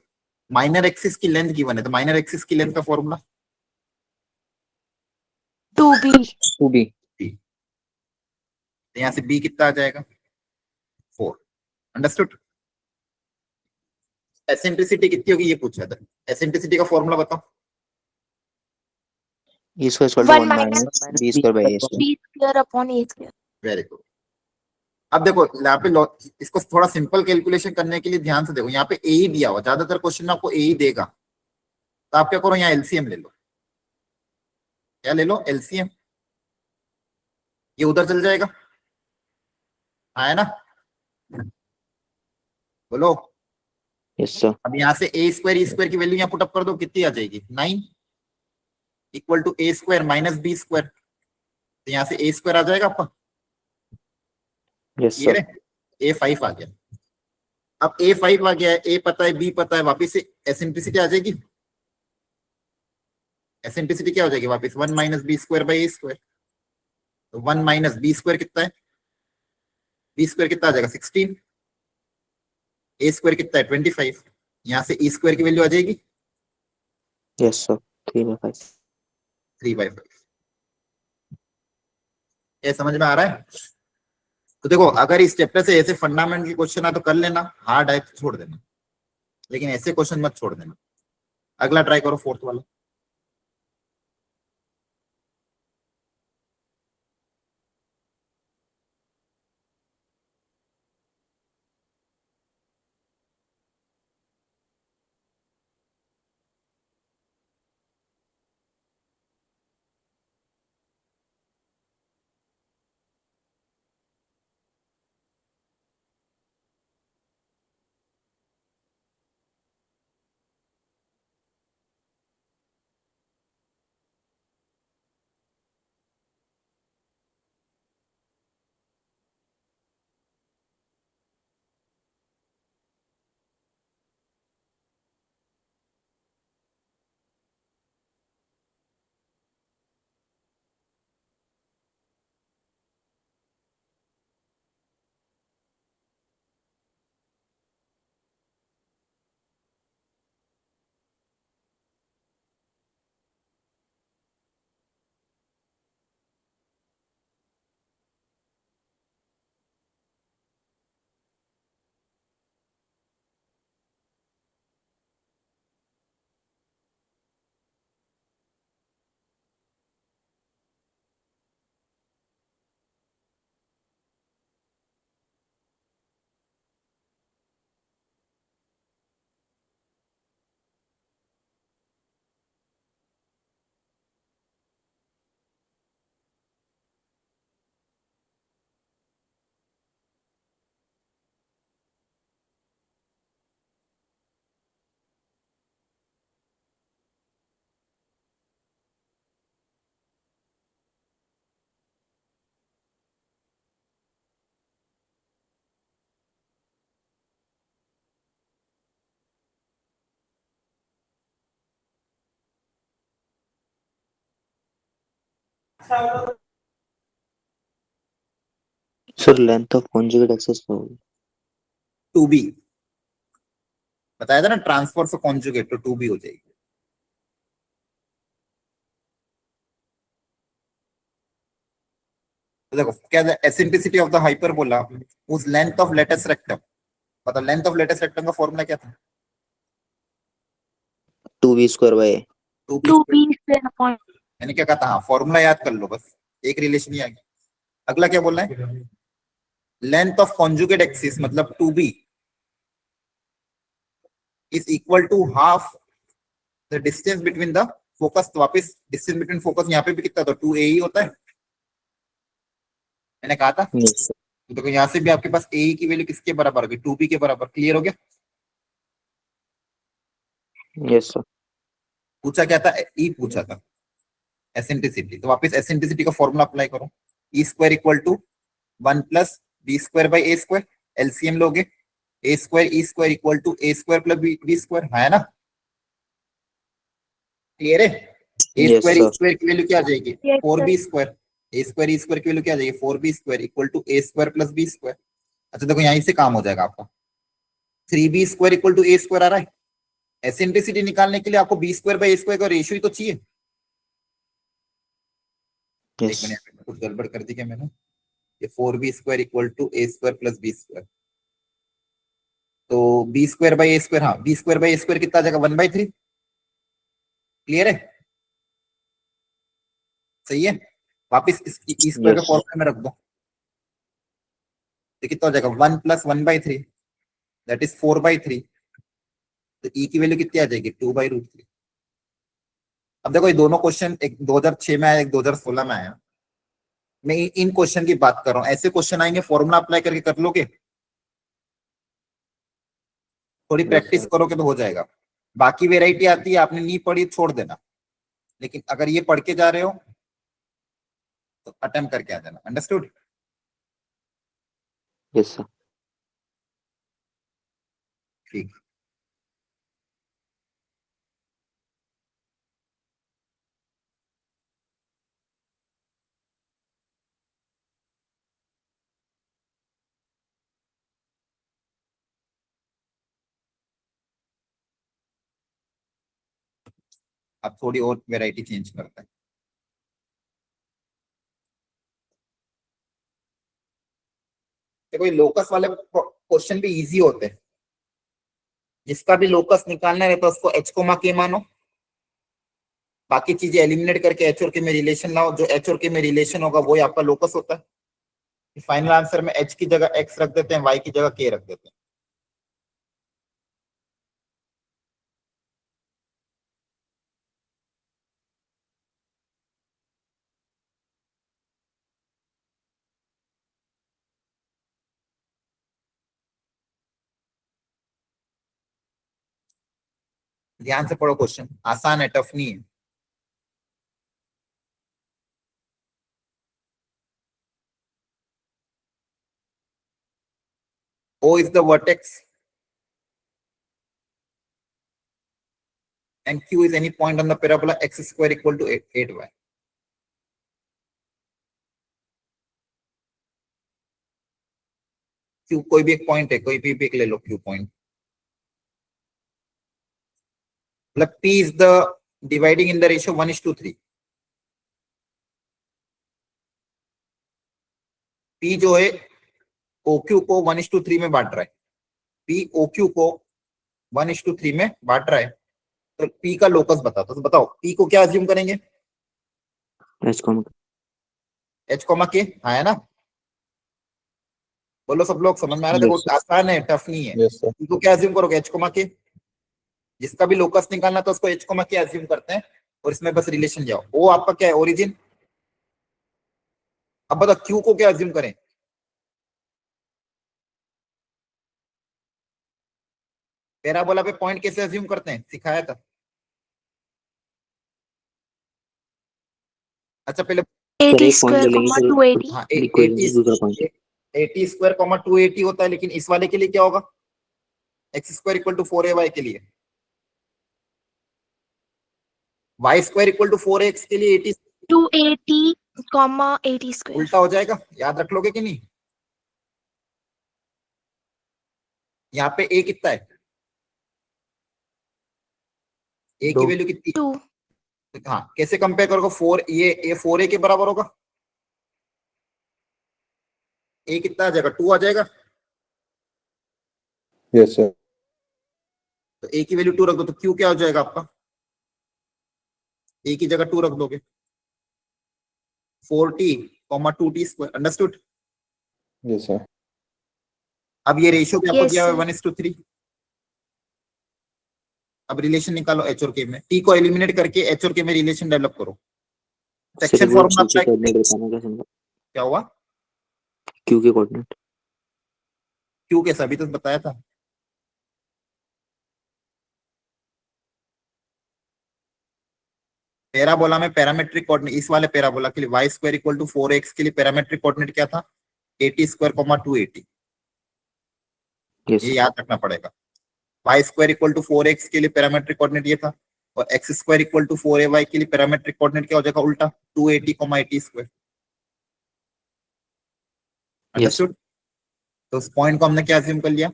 माइनर एक्सिस की लेंथ गिवन है, तो माइनर एक्सिस की लेंथ का फॉर्मूला 2B. 2B. तो यहाँ से बी कितना आ जाएगा, 4। अंडरस्टूड? एसेंट्रिसिटी कितनी होगी ये पूछा था, एसेंट्रिसिटी का फॉर्मूला बताओ। E square is equal to 1 1 minus minus B square by A square. B square upon A square. Very good. अब देखो यहाँ पे इसको थोड़ा सिंपल कैलकुलेशन करने के लिए ध्यान से देखो, यहाँ पे ए ही दिया हुआ, ज्यादातर क्वेश्चन में आपको ए ही देगा। तो आप क्या करो, यहाँ एलसीएम ले लो। क्या ले लो? एलसीएम। ये उधर चल जाएगा, आया ना? बोलो। Yes, sir. अब यहाँ से ए स्क्वायर की वैल्यू यहाँ पुटअप कर दो, कितनी आ जाएगी, 9 equal to A square minus b square. तो यहाँ से ए स्क्वायर आ जाएगा आपका, Yes, ये sir. रे ए 5 आ गया। अब ए 5 आ गया है, ए पता है, बी पता है, वापिस से एसेंट्रिसिटी आ जाएगी। एसेंट्रिसिटी क्या हो जाएगी वापिस, 1 minus b square by A square. तो 1 माइनस बी स्क्वायर कितना है, बी स्क्वायर कितना आ जाएगा 16, ए स्क्वायर कितना है 25। यहाँ से ई स्क्वायर की वैल्यू आ जाएगी Yes, sir. 3 by 5. 3/5। ये समझ में आ रहा है? तो देखो, अगर इस चैप्टर से ऐसे फंडामेंटल क्वेश्चन है तो कर लेना, हार्ड है तो छोड़ देना, लेकिन ऐसे क्वेश्चन मत छोड़ देना। अगला ट्राई करो, फोर्थ वाला। Sir length of conjugate axis क्या होगी? 2b बताया था ना, ट्रांसफर से कॉन्जुगेट तो 2b हो जाएगी। तो देखो क्या एसेंट्रिसिटी ऑफ द हाइपरबोला उस लेंथ ऑफ लेटेस्ट रेक्टम, मतलब लेंथ ऑफ लेटेस्ट रेक्टम का फॉर्मूला क्या था? 2b square by 2b two square. B square upon मैंने क्या कहा था? हाँ, फॉर्मूला याद कर लो बस, एक रिलेशन ही आ गया। अगला क्या बोलना है? लेंथ ऑफ कॉन्जुगेट एक्सिस मतलब 2b is equal to half the distance between the focus. तो वापस डिस्टेंस बिटवीन फोकस यहाँ पे भी कितना था? 2a ही होता है, मैंने कहा था। यस तो देखो यहाँ से भी आपके पास a की वैल्यू किसके बराबर होगी? 2b के बराबर। क्लियर हो गया? यस सर पूछा क्या था? ई पूछा था, एसेंट्रिसिटी। तो वापस एसेंट्रिसिटी का फॉर्मूला अप्लाई करो। E square equal to 1 plus B square by A square. LCM लोगे, A square E square equal to A square plus B square, है ना? क्लियर है? A yes square E sir square की वैल्यू क्या आ जाएगी? Yes, 4b square. A square E square की वैल्यू क्या आ जाएगी? 4b square equal to A square plus B square. अच्छा देखो यहीं से काम हो जाएगा आपका। 3b square equal to A square आ रहा है। एसेंट्रिसिटी निकालने के लिए आपको B square by A square का रेशियो ही तो चाहिए। एक यस मिनट, कुछ गड़बड़ कर दी क्या मैंने? ये 4b square equal to A square plus B square. तो B square by A square, हाँ B square by A square कितना आ जाएगा? 1/3। क्लियर है? सही है। वापिस इसकी ई स्क्वायर का यस फॉर्मूला में रख दो, तो कितना हो जाएगा? 1 प्लस 1/3 दैट इज 4/3। तो ई की वैल्यू कितनी आ जाएगी? 2/√3। अब देखो ये दोनों क्वेश्चन, एक 2006 में आया, एक 2016 में आया। मैं इन क्वेश्चन की बात कर रहा हूँ। ऐसे क्वेश्चन आएंगे, फॉर्मूला अप्लाई करके कर लोगे, थोड़ी प्रैक्टिस करोगे तो हो जाएगा। बाकी वेराइटी आती है, आपने नहीं पढ़ी छोड़ देना, लेकिन अगर ये पढ़ के जा रहे हो तो अटेम्प्ट करके आ जाना। अंडरस्टूड? यस सर ठीक। अब थोड़ी और वेराइटी चेंज करते हैं। देखो ये लोकस वाले क्वेश्चन भी इजी होते हैं। जिसका भी लोकस निकालना है तो उसको एच कोमा के मानो, बाकी चीजें एलिमिनेट करके एच और के में रिलेशन लाओ। जो एच और के में रिलेशन होगा वही आपका लोकस होता है। फाइनल आंसर में एच की जगह एक्स रख देते हैं, वाई की जगह के रख देते हैं। ध्यान से पढ़ो, क्वेश्चन आसान है, टफ नहीं है। O is the vertex and Q is any point on the parabola x square equal to 8y. Q कोई भी एक पॉइंट है, कोई भी एक ले लो Q पॉइंट। मतलब P is the dividing in the ratio 1:3। P जो है OQ को 1:3 में बांट रहा है। P OQ को 1:3 में बांट रहा है। तो P का लोकस बताओ। तो बताओ P को क्या अज्यूम करेंगे? एच कॉमा H कोमा के, हाँ है ना? बोलो सब लोग, समझ में आ रहा है? यस देखो आसान है, टफ नहीं है। Yes, sir. P को क्या अज्यूम करोगे? H कोमा के। जिसका भी लोकस निकालना तो उसको H कोमा के अज्यूम करते हैं, और इसमें बस रिलेशन जाओ। O आपका क्या है? ओरिजिन। अब बताओ Q को क्या अज्यूम करें? पैराबोला पे पॉइंट कैसे अज्यूम करते हैं, सिखाया था। अच्छा पहले, सर 80 एक पॉइंट ले स्क्वायर लेंगे कॉमा सर 280 हाँ इक्वेशन दूसरा पॉइंट 80 स्क्वायर कॉमा 280 होता है, लेकिन इस वाले के लिए क्या होगा? X square equal to 4ay के लिए, Y square equal to 4x के लिए 80। 280 comma 80 square. उल्टा हो जाएगा, याद रख लोगे कि नहीं? यहाँ पे a कितना है? a की दो। वैल्यू कितनी? 2. हाँ, कैसे कंपेयर करोगे? 4 ये 4a के बराबर होगा। a कितना आ जाएगा? 2 आ जाएगा। Yes, sir. तो a की वैल्यू 2 रख दो तो q क्या हो जाएगा आपका? a की जगह 2 रख दोगे, 4t, 2t square. Understood? Yes, sir. अब ये रेशियो भी आपको Yes, दिया हुआ sir. है 1:3। अब रिलेशन निकालो एच और के में, टी को एलिमिनेट करके एच और के में रिलेशन डेवलप करो। सिर्फ सेक्शन वो फॉर्मूला क्यू के अप्लाई। कोऑर्डिनेट बताना कैसे होगा? क्या हुआ? क्यू के कोऑर्डिनेट। क्यू कैसा? अभी तो बताया था। पैराबोला में पैरामेट्रिक कोऑर्डिनेट, इस वाले पैराबोला के लिए y square equal to 4x के लिए पैरामेट्रिक कोऑर्डिनेट क्या था? 80 स्क्वायर 280। यस ये सर। याद रखना पड़ेगा। y square equal to 4x के लिए पैरामेट्रिक कोऑर्डिनेट ये था, और x square equal to 4ay के लिए पैरामेट्रिक कोऑर्डिनेट क्या हो जाएगा? उल्टा 280 80 स्क्वायर। यस। अंडरस्टूड? तो उस पॉइंट को हमने क्या अज्यूम कर लिया?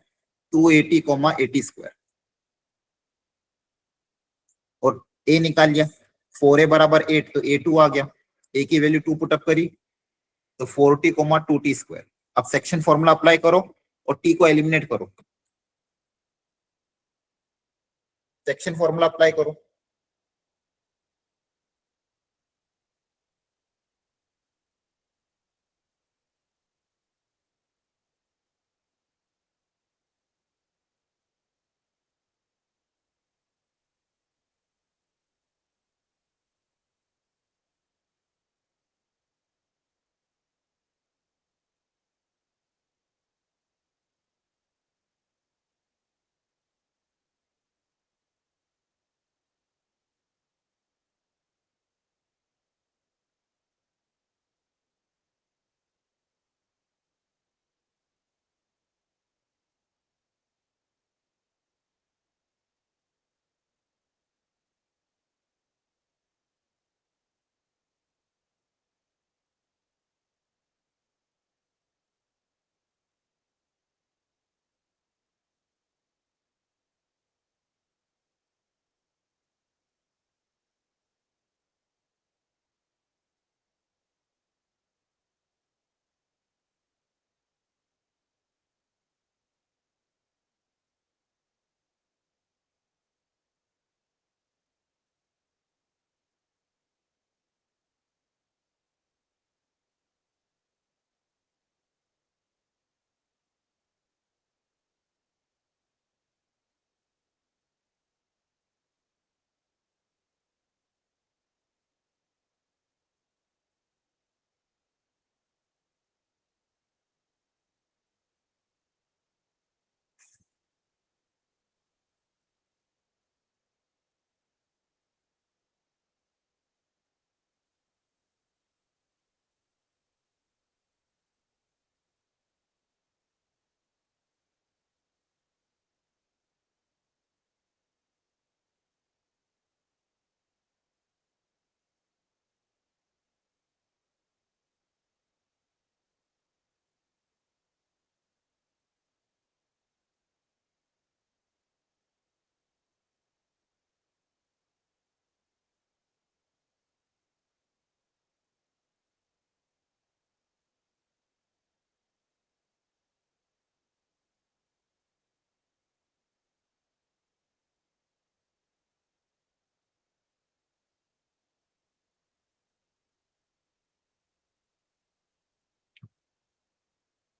280 80 स्क्वायर। और a निकाल लिया, 4a बराबर 8, तो a2 आ गया। a की वैल्यू 2 पुट अप करी तो 40 2t स्क्वायर। अब सेक्शन फॉर्मूला अप्लाई करो और t को एलिमिनेट करो। सेक्शन फॉर्मूला अप्लाई करो।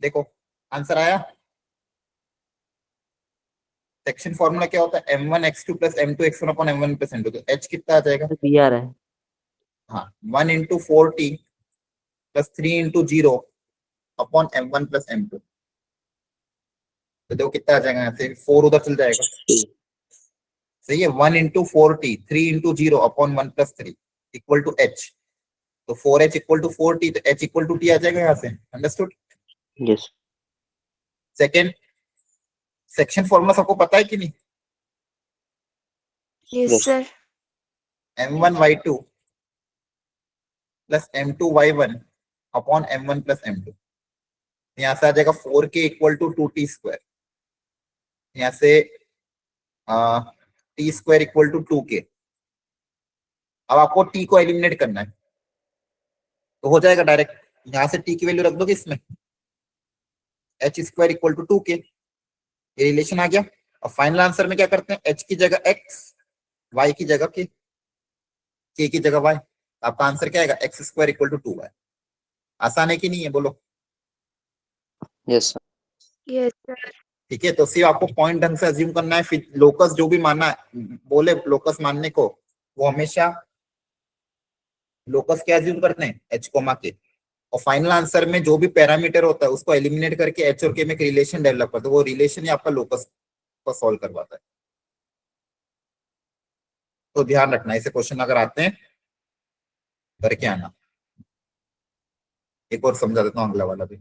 देखो आंसर आया। सेक्शन फॉर्मूला क्या होता है? m1x2 plus m2x1 upon m1 plus m2। तो h कितना आ जाएगा? बी आ रहा है। हाँ, 1 into 4t plus 3 into 0 upon m1 plus m2। तो देखो कितना आ जाएगा? यहाँ से 4 उधर चल जाएगा। सही है। 1 into 4t, 3 into 0 upon 1 plus 3 equal to h। तो 4h इक्वल टू 4t, तो h इक्वल टू t आ जाएगा यहाँ से। Understood? Yes. Second, section formula सबको पता है कि नहीं? Yes, Yes. sir. m1 y2 plus m2y1 upon m1 plus m2। यहाँ से आ जाएगा 4k इक्वल टू 2t²। यहाँ से t² इक्वल टू 2k। अब आपको t को एलिमिनेट करना है तो हो जाएगा डायरेक्ट, यहाँ से t की वैल्यू रख दोगे इसमें, h² इक्वल टू 2k, ये रिलेशन आ गया। और फाइनल आंसर में क्या करते हैं, h की जगह x, y की जगह k, k की जगह y। आपका आंसर क्या आएगा, x² इक्वल टू 2y। आसान है कि नहीं है, बोलो। Yes sir. Yes, sir. ठीक है, तो सिर्फ आपको पॉइंट ढंग से अज्यूम करना है, फिर लोकस जो भी मानना बोले लोकस मानने को, वो हमेशा लोकस क्या अज्यूम करते हैं, h कोमा के। और फाइनल आंसर में जो भी पैरामीटर होता है उसको एलिमिनेट करके h और k में एक रिलेशन डेवलप करते हैं, वो रिलेशन ही आपका लोकस को सॉल्व करवाता है। तो ध्यान रखना, ऐसे क्वेश्चन अगर आते हैं करके आना। एक और समझा देता हूँ, अगला वाला भी।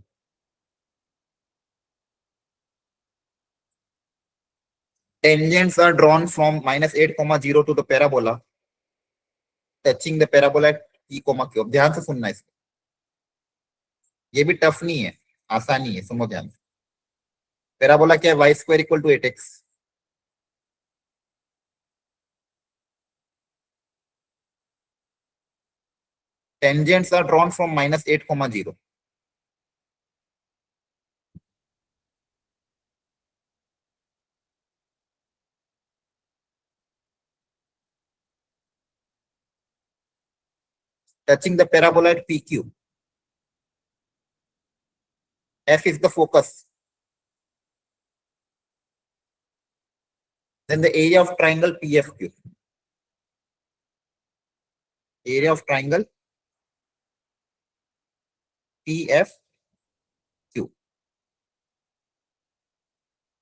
Tangents are drawn from -8, 0 to the parabola touching the parabola at P, Q। ध्यान से सुनना इसको, ये भी टफ नहीं है, आसानी है, सुनो ध्यान से। पैराबोला क्या है, y² equal to 8x। Tangents are drawn from -8, 0। touching the parabola at PQ. F is the focus. Then the area of triangle PFQ. Area of triangle PFQ।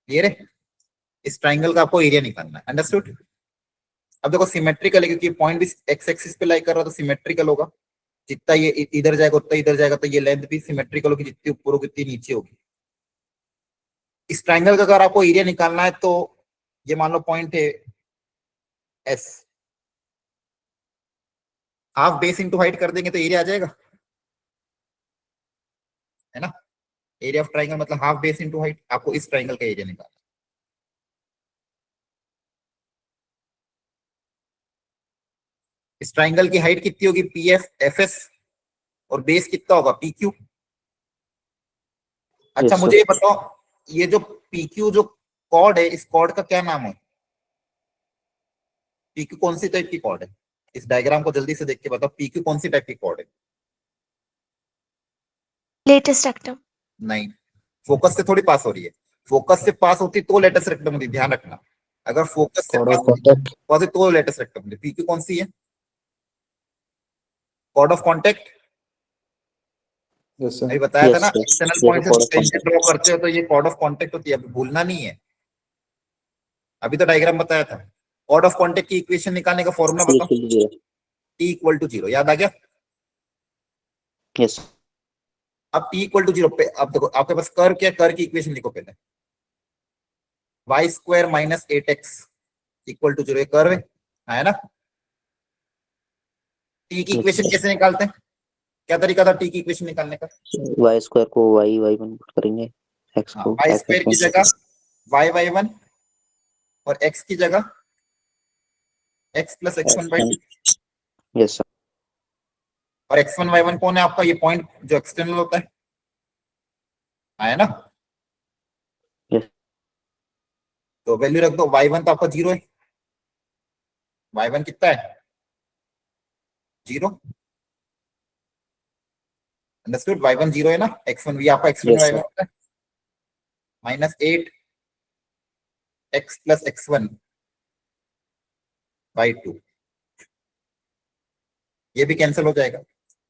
Clear है, इस ट्राइंगल का आपको एरिया निकालना है, अंडरस्टूड। अब देखो सिमेट्रिकल है, क्योंकि पॉइंट भी एक्स एक्सिस पे लाई कर रहा है तो सिमेट्रिकल होगा। जितना ये इधर जाएगा उतना इधर जाएगा, तो ये लेंथ भी सिमेट्रिकल होगी, जितनी ऊपर होगी उतनी नीचे होगी। इस ट्राइंगल का अगर आपको एरिया निकालना है तो ये मान लो पॉइंट है S, half base into height कर देंगे तो एरिया आ जाएगा, है ना। एरिया ऑफ ट्राइंगल मतलब हाफ बेस इंटू हाइट। आपको इस ट्राइंगल का एरिया निकालना, इस ट्राइंगल की हाइट कितनी होगी, पी एफ एफ एस, और बेस कितना होगा, पी क्यू। अच्छा Yes, मुझे sir. ये बताओ, ये जो पी क्यू जो कॉर्ड है, इस कॉर्ड का क्या नाम है, पी क्यू कौन सी टाइप की कॉर्ड है, इस डायग्राम को जल्दी से देख के बताओ, पी क्यू कौन सी टाइप की कॉर्ड है। Latest rectum. नहीं, फोकस से थोड़ी पास हो रही है, फोकस से पास होती तो लेटेस्ट रेक्टम होती, ध्यान रखना। अगर फोकस से Chord पास of contact. होती तो लेटेस्ट रेक्टम होती। पी क्यू कौन सी है, chord of contact. Yes, sir. अभी बताया था Yes, ना, sir. एक्सटर्नल ये पॉइंट तो से chord of टेंजेंट ड्रॉ करते हो तो ये कॉर्ड ऑफ कॉन्टेक्ट होती है, अभी भूलना नहीं है। अभी तो डायग्राम बताया था। कॉर्ड ऑफ कॉन्टेक्ट की इक्वेशन निकालने का फॉर्मूला C बताओ, equal to 0. t equal to 0, याद आ गया। Yes. अब t इक्वल टू 0 पे, अब देखो आपके पास कर्व क्या, कर्व की इक्वेशन लिखो पहले, y² minus 8x equal to 0, ये कर्व है ना। t की इक्वेशन कैसे निकालते हैं, क्या तरीका था t की इक्वेशन निकालने का, Y square को y1 पुट करेंगे, x को y² की जगह y1 और x की जगह x plus x1/2। Yes, sir. और x1 y1 कौन है आपका, ये पॉइंट जो एक्सटर्नल होता है ना। Yes. तो वैल्यू रख दो, y1 तो आपका 0 है, y1 कितना है, 0, अंडरस्टूड। y1 0 है ना, x1 भी आपका x1 Yes, y1 sir. होता है, -8 x प्लस x1/2, ये भी कैंसिल हो जाएगा,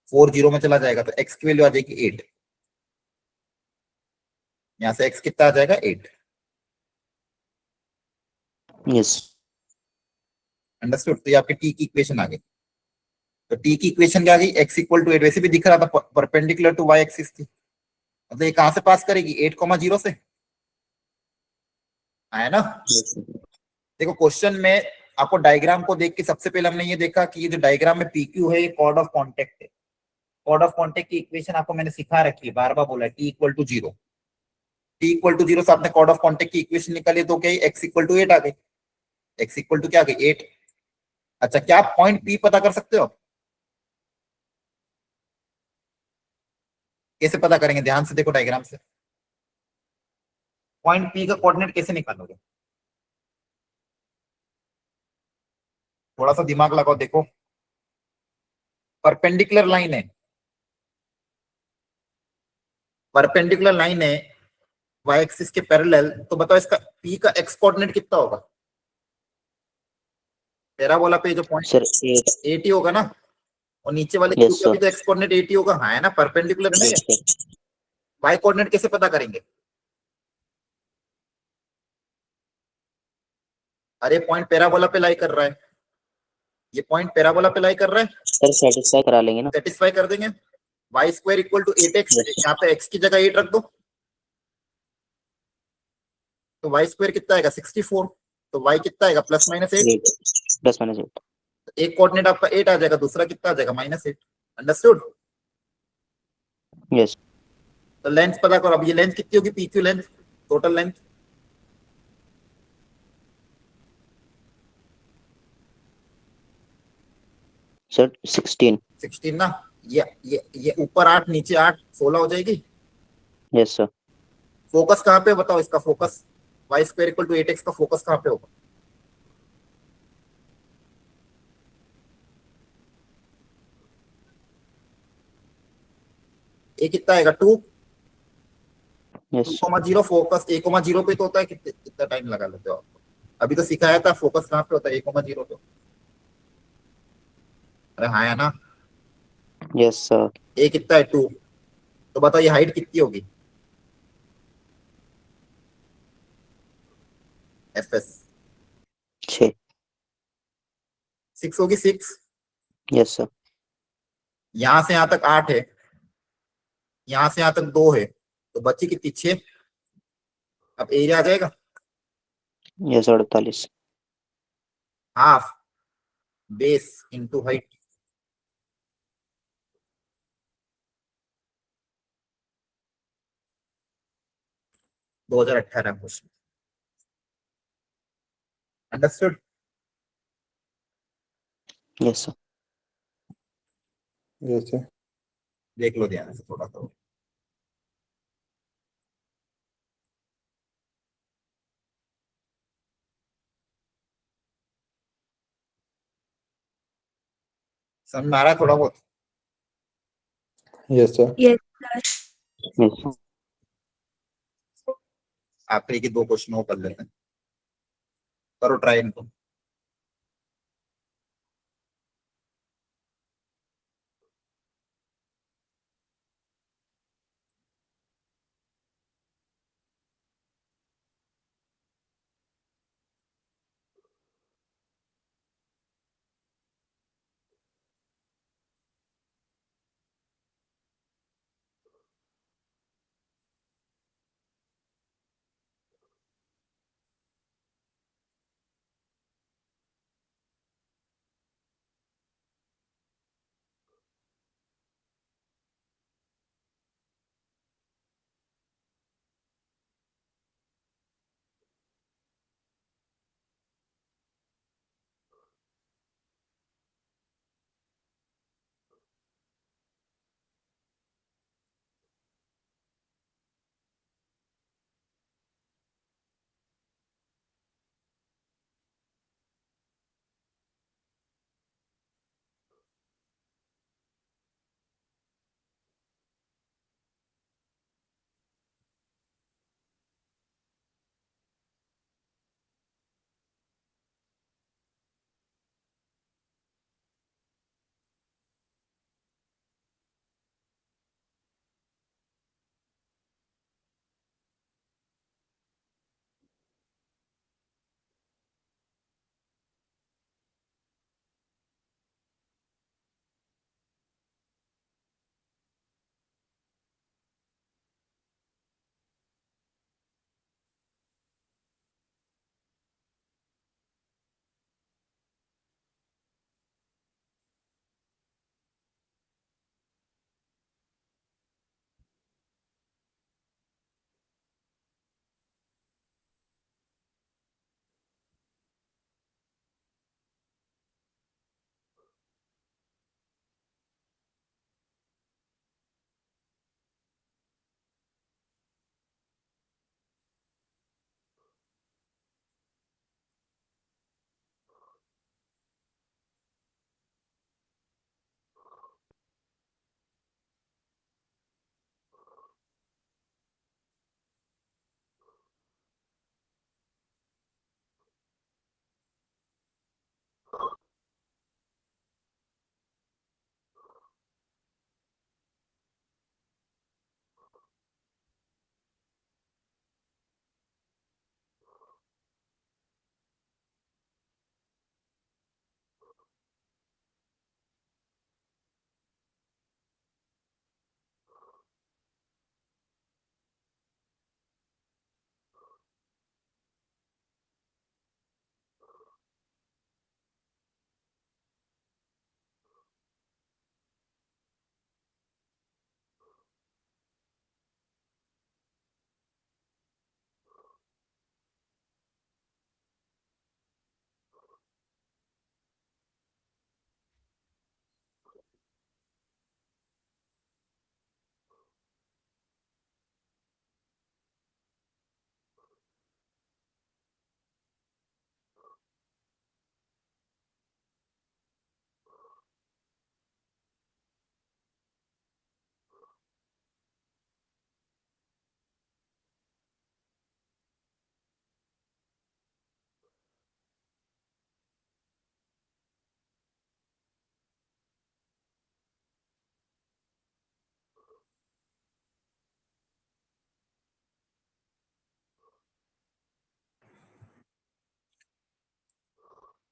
4 0 में चला जाएगा तो x की वैल्यू आ जाएगी 8, यहां से x कितना आ जाएगा 8, Yes. अंडरस्टूड। तो ये आपकी t की इक्वेशन आ गई। तो t की इक्वेशन क्या आ गई, x इक्वल टू 8, वैसे भी दिख रहा था परपेंडिकुलर टू y एक्सिस थी, मतलब ये कहां से पास करेगी, 8, 0 से, है ना। Yes, sir. देखो क्वेश्चन में आपको डायग्राम को देख के सबसे पहले हमने ये देखा कि ये जो डायग्राम में PQ है ये कॉर्ड ऑफ कॉन्टेक्ट है, कोड ऑफ कॉन्टेक्ट की इक्वेशन आपको मैंने सिखा रखी है, बार बार बोला t equal to zero. T equal to zero से आपने कोड ऑफ कॉन्टेक्ट की इक्वेशन निकाली तो क्या एक्स इक्वल टू 8 आ गई। एक्स इक्वल टू क्या आ गई 8। अच्छा क्या आप पॉइंट पी पता कर सकते हो? कैसे पता करेंगे, ध्यान से देखो डायग्राम से। पॉइंट पी का कोऑर्डिनेट कैसे निकालोगे? थोड़ा सा दिमाग लगाओ, देखो परपेंडिकुलर लाइन है, परपेंडिकुलर लाइन है वाई एक्सिस के पैरेलल, तो बताओ इसका पी का एक्स कोऑर्डिनेट कितना होगा? पैराबोला पे जो पॉइंट सर 8। 80 होगा ना, और नीचे वाले क्यू यस का भी सर। तो एक्स कोऑर्डिनेट 80 होगा, हाँ है ना, परपेंडिकुलर है। Yes sir. वाई कोऑर्डिनेट कैसे पता करेंगे? अरे पॉइंट पैराबोला पे लाई कर रहा है, ये पॉइंट पैराबोला पे लाई कर रहा है, सर सेटिस्फाई करा लेंगे ना। सेटिस्फाई कर देंगे। Y square equal to 8x, yes यहाँ पे x की जगह 8 रख दो, तो वाई स्क्वायर कितना आएगा 64। तो वाई कितना आएगा प्लस माइनस 8। 8 plus minus 8। एक कोऑर्डिनेट आपका 8 आ जाएगा, दूसरा कितना आ जाएगा -8। अंडरस्टूड? यस तो लेंथ पता करो, अब ये लेंथ कितनी होगी, PQ length, total length. Sir 16। 16 ना, ये ऊपर 8 नीचे 8, 16 हो जाएगी। Yes sir. फोकस कहाँ पे बताओ इसका, focus y square equal to 8x का फोकस कहाँ पे होगा? ए कितना आएगा 2। Yes sir. 2,0 फोकस 1,0 पे तो होता है, कितने कितना टाइम लगा लेते हो आप? अभी तो सिखाया था फोकस कहाँ पे होता है 1,0 पे। अरे हाँ है ना। Yes sir. ए कितना है 2, तो बताओ ये हाइट कितनी होगी एफ एस? 6। 6 होगी 6। Yes sir. यहां से यहां तक 8 है, यहां से यहां तक 2 है, तो बची कितनी 6। अब एरिया आ जाएगा yes 48। Half base into height. दो हजार 18 question. Understood? Yes sir. Yes, sir. देख लो ध्यान से थोड़ा सा। समझ में आ रहा है थोड़ा बहुत? Yes, sir. Yes, sir. Yes sir. आखिरी की 2 क्वेश्चन वो कर लेते हैं, करो ट्राई इनको।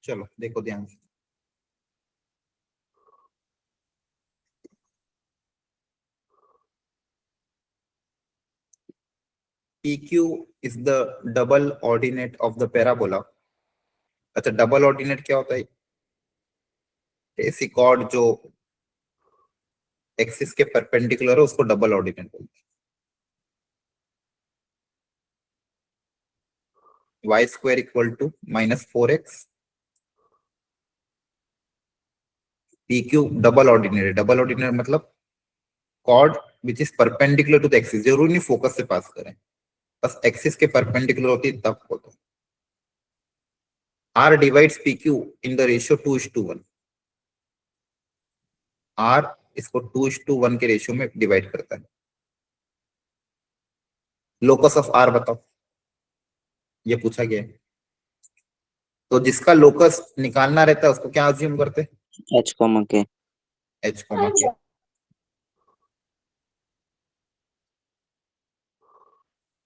चलो देखो ध्यान से। PQ is the double ordinate of the parabola। अच्छा, डबल ऑर्डिनेट क्या होता है? ऐसी कॉर्ड जो एक्सिस के परपेंडिकुलर है उसको डबल ऑर्डिनेट बोलते हैं। y square equal to -4x। PQ double ordinate है। डबल ऑर्डिनेट मतलब chord which is perpendicular to the axis. जरूरी नहीं फोकस से पास करें, बस एक्सिस के परपेंडिकुलर होती है तब होता है। R divides PQ in the ratio 2:1। R इसको 2:1 के रेशियो में डिवाइड करता है। लोकस ऑफ R बताओ, ये पूछा गया है। तो जिसका लोकस निकालना रहता है उसको क्या अज्यूम करते हैं? h, k। H, K।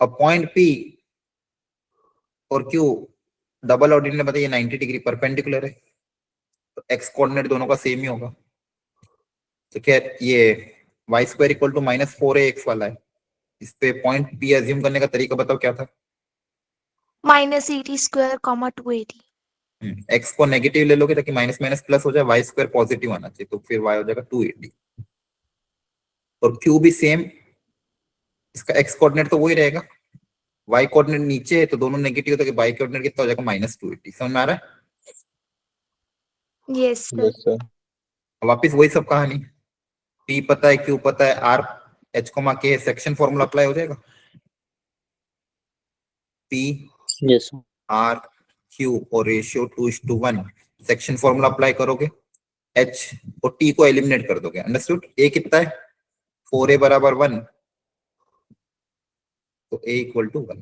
अब पॉइंट P और Q डबल ऑर्डिनेट बताइए 90 डिग्री परपेंडिकुलर है, तो एक्स कोऑर्डिनेट दोनों का सेम ही होगा। तो क्या ये y square equal to -4ax वाला है। इस पे पॉइंट P अज्यूम करने का तरीका बताओ क्या था? -80² 280। एक्स को नेगेटिव ले लोगे ताकि माइनस माइनस प्लस हो जाए, y स्क्वायर पॉजिटिव आना चाहिए, तो फिर y हो जाएगा 280। और Q भी सेम, इसका एक्स कोऑर्डिनेट तो वही रहेगा, y कोऑर्डिनेट नीचे है तो दोनों नेगेटिव, तो y कोऑर्डिनेट कितना हो जाएगा? -280। समझ में आ रहा है? Yes sir. Yes, sir. वापिस वही सब कहानी। P पता है, Q पता है, R H, K section formula apply हो जाएगा। P yes sir. R Q और रेशियो 2:1 सेक्शन फॉर्मूला अप्लाई करोगे, H और T को एलिमिनेट कर दोगे। अंडरस्टूड? A कितना है? 4a बराबर 1, तो a equal to 1।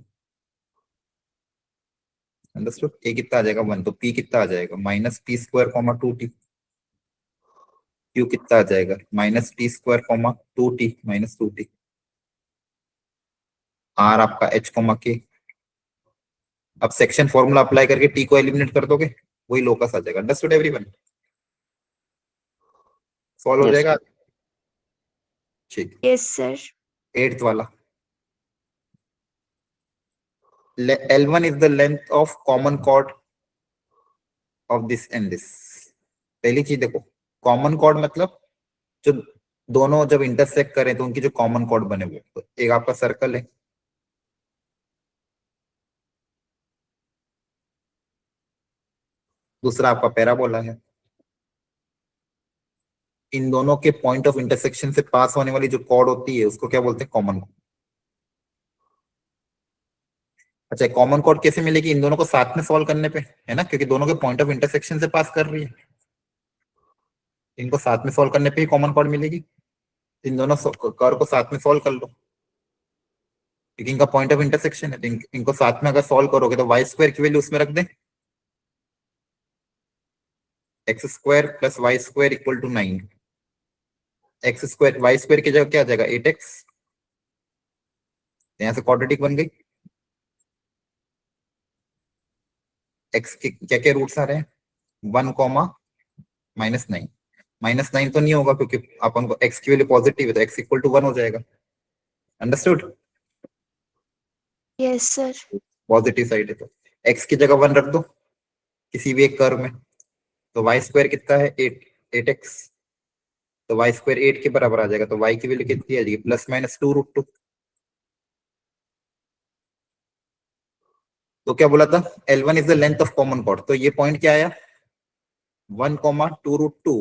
Understood? a कितना आ जाएगा? 1। तो p कितना आ जाएगा? -t² 2t। q कितना आ जाएगा? -t² 2t -2t। r आपका h, k। अब सेक्शन फॉर्मूला अप्लाई करके t को एलिमिनेट कर दोगे, वही लोकस आ जाएगा। Understood everyone? सॉल्व हो Yes, जाएगा? ठीक। Yes sir. 8th वाला, L1 is the length of common chord of this and this। पहली चीज देखो, कॉमन कॉर्ड मतलब जो दोनों जब इंटरसेक्ट करें तो उनकी जो कॉमन कॉर्ड बने हुए, तो एक आपका सर्कल है, दूसरा आपका पैराबोला है। इन दोनों के पॉइंट ऑफ इंटरसेक्शन से पास होने वाली जो कॉर्ड होती है उसको क्या बोलते हैं? Common chord. अच्छा, कॉमन कॉर्ड कैसे मिलेगी? इन दोनों को साथ में सॉल्व करने पे, है ना, क्योंकि दोनों के पॉइंट ऑफ इंटरसेक्शन से पास कर रही है। इनको साथ में सॉल्व करने पे ही कॉमन कॉर्ड मिलेगी। इन दोनों कर्व को साथ में सॉल्व कर लो, क्योंकि इनका पॉइंट ऑफ इंटरसेक्शन है। तो इनको साथ में अगर सॉल्व करोगे तो वाई स्क्वायर की वैल्यू उसमें रख दें, x² + y² = 9। x², y² की जगह क्या आ जाएगा? 8x। यहाँ से क्वाड्रेटिक बन गई। x के क्या क्या रूट्स आ रहे हैं? 1, -9। -9 तो नहीं होगा क्योंकि अपन को x की वैल्यू पॉजिटिव है, तो x = 1 हो जाएगा। Understood? Yes sir. Positive side है तो x की जगह 1 रख दो किसी भी एक कर्व में, तो y² कितना है? 8x। तो y² 8 के बराबर आ जाएगा, तो y की वैल्यू कितनी आ जाएगी? +-2√2। तो क्या बोला था? L1 is the length of common chord. तो ये पॉइंट क्या आया? 1, 2√2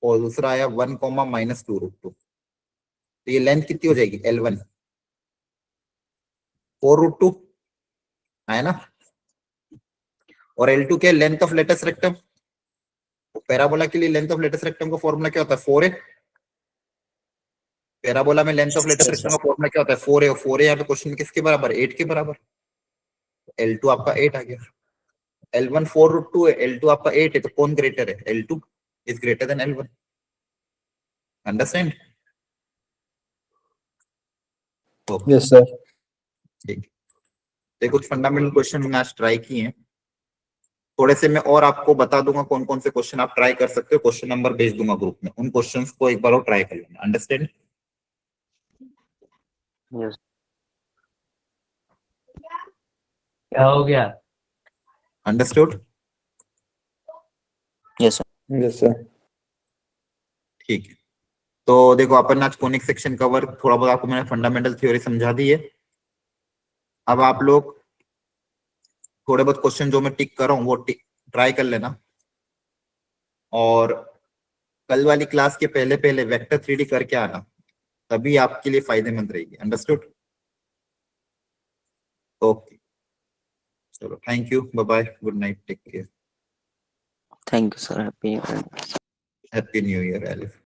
और दूसरा आया 1, -2√2। तो ये लेंथ कितनी हो जाएगी? L1 4√2 है ना। और L2 क्या? Length of latus rectum. Parabola के लिए लेंथ ऑफ लेटस रेक्टम का फॉर्मूला क्या होता है? 4a। पैराबोला में लेंथ ऑफ लेटस रेक्टम का फॉर्मूला क्या होता है? 4a। और 4a यहाँ पे क्वेश्चन में किसके बराबर? 8 के बराबर। L2 आपका 8 आ गया। L1 4√2 है, L2 आपका 8 है, तो कौन ग्रेटर है? L2 is greater than L1। Understand? Yes, sir. ठीक। तो कुछ फंडामेंटल क्वेश्चन मैंने आज ट्राई किए हैं, थोड़े से मैं और आपको बता दूंगा कौन कौन से क्वेश्चन आप ट्राई कर सकते हो, क्वेश्चन नंबर भेज दूंगा ग्रुप में, उन क्वेश्चंस को एक बार और ट्राई कर लेना। अंडरस्टैंड? यस क्या हो गया? Understood? Yes sir Yes, sir. ठीक है, तो देखो अपन आज कोनिक सेक्शन कवर, थोड़ा बहुत आपको मैंने फंडामेंटल थ्योरी समझा दी है। अब आप लोग थोड़े बहुत क्वेश्चन जो मैं टिक कर रहा हूँ वो टिक ट्राई कर लेना, और कल वाली क्लास के पहले पहले वेक्टर 3D करके आना, तभी आपके लिए फायदेमंद रहेगी। अंडरस्टूड? ओके, चलो, thank you, bye bye, good night, take care, thank you sir, happy happy new year elif.